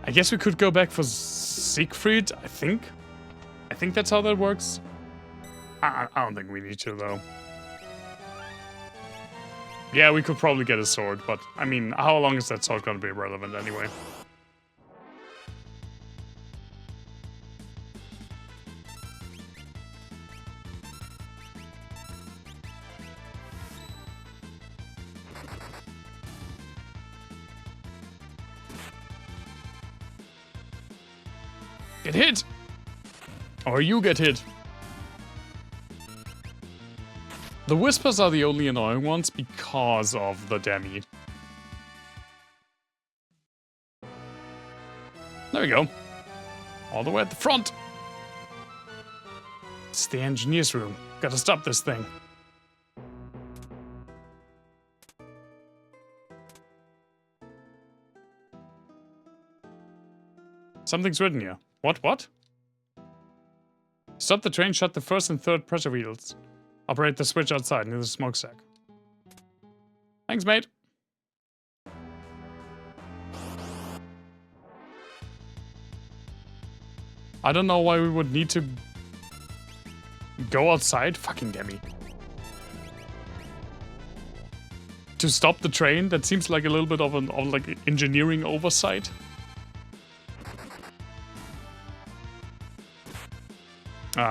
I guess we could go back for Siegfried, I think. I think that's how that works. I don't think we need to, though. Yeah, we could probably get a sword, but, I mean, how long is that sword gonna be relevant anyway? Get hit! Or you get hit. The whispers are the only annoying ones because of the demi. There we go. All the way at the front. It's the engineer's room. Gotta stop this thing. Something's written here. What? Stop the train, shut the first and third pressure wheels. Operate the switch outside near the smokestack. Thanks, mate. I don't know why we would need to go outside. Fucking demi. To stop the train? That seems like a little bit of an like engineering oversight.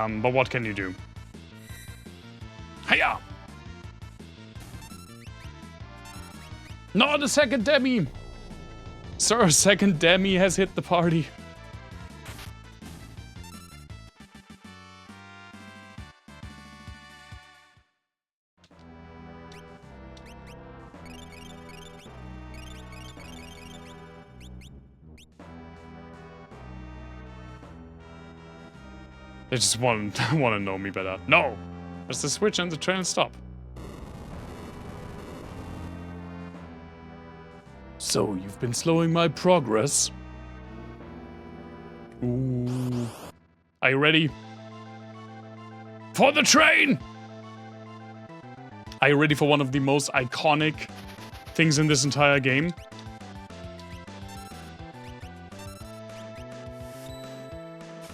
But what can you do? Hiya! No, the second demi! Sir, a second demi has hit the party. They just want to know me better. No! Press the switch and the train will stop. So, you've been slowing my progress. Ooh. Are you ready? For the train! Are you ready for one of the most iconic things in this entire game?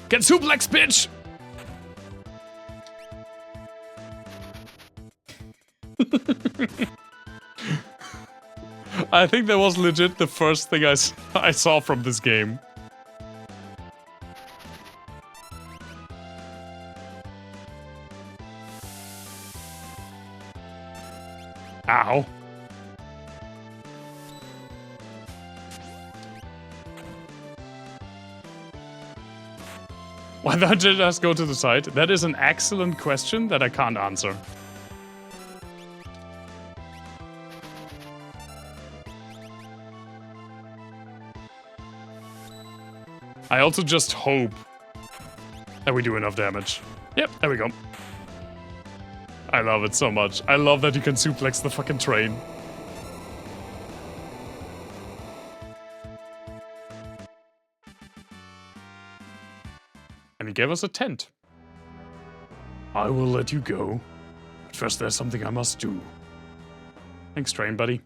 Get suplex, bitch! I think that was legit the first thing I saw from this game. Ow. Why don't you just go to the side? That is an excellent question that I can't answer. I also just hope that we do enough damage. Yep, there we go. I love it so much. I love that you can suplex the fucking train. And he gave us a tent. I will let you go. But first there's something I must do. Thanks, train buddy.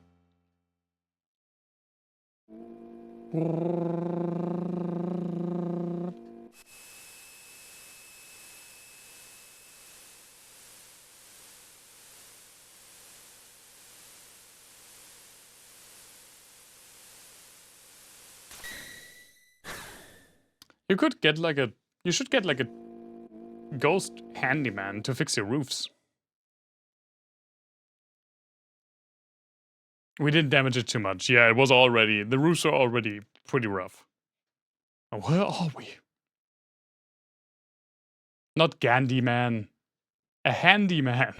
You could get like a... You should get like a ghost handyman to fix your roofs. We didn't damage it too much. Yeah, it was already... The roofs are already pretty rough. Oh, where are we? Not Gandhi man. A handyman.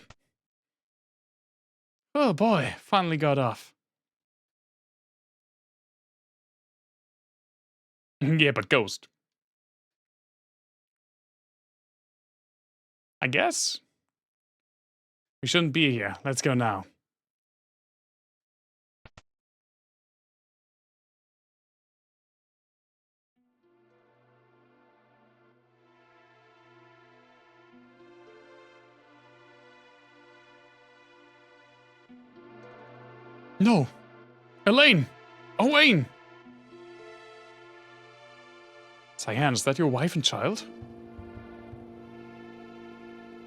Oh boy, finally got off. Yeah, but ghost. I guess? We shouldn't be here. Let's go now. No! Elaine! Owain! Cyan, is that your wife and child?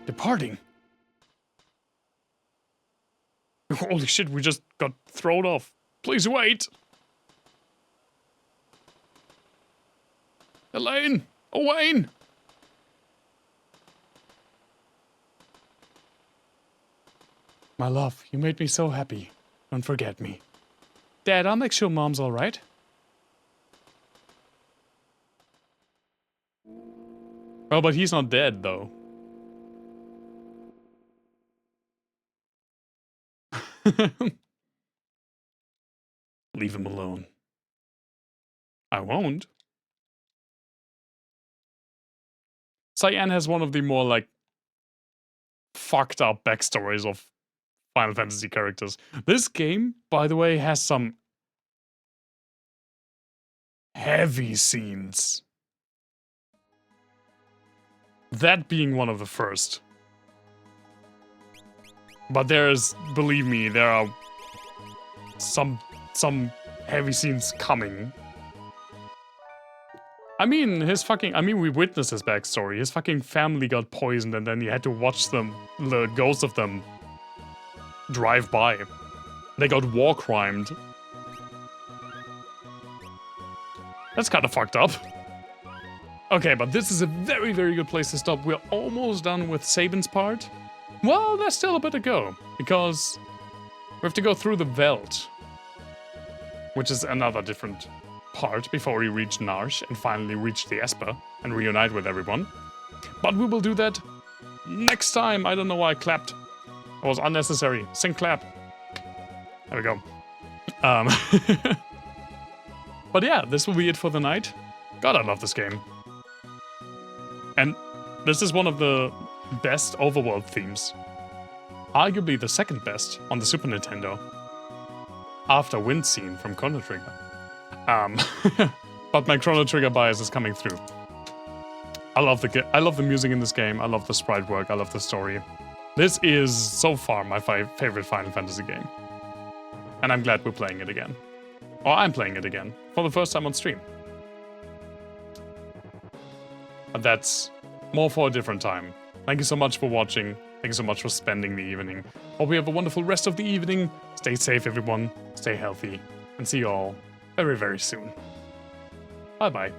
Departing? Holy shit, we just got thrown off. Please wait! Elaine! Owain! My love, you made me so happy. Don't forget me. Dad, I'll make sure Mom's alright. Oh, but he's not dead, though. Leave him alone. I won't. Cyan has one of the more, like, fucked up backstories of Final Fantasy characters. This game, by the way, has some heavy scenes. That being one of the first. But there's, believe me, there are some heavy scenes coming. I mean, we witnessed his backstory. His fucking family got poisoned and then he had to watch them, the ghosts of them, drive by. They got war crimed. That's kind of fucked up. Okay, but this is a very, very good place to stop. We're almost done with Sabin's part. Well, there's still a bit to go, because we have to go through the Veld, which is another different part before we reach Narsh and finally reach the Esper and reunite with everyone. But we will do that next time. I don't know why I clapped. It was unnecessary. Sing clap. There we go. But yeah, this will be it for the night. God, I love this game. And this is one of the best overworld themes. Arguably the second best on the Super Nintendo. After Wind Scene from Chrono Trigger. But my Chrono Trigger bias is coming through. I love the music in this game. I love the sprite work. I love the story. This is so far my favorite Final Fantasy game. And I'm glad we're playing it again. Or I'm playing it again for the first time on stream. But that's more for a different time. Thank you so much for watching. Thank you so much for spending the evening. Hope you have a wonderful rest of the evening. Stay safe, everyone. Stay healthy. And see you all very, very soon. Bye-bye.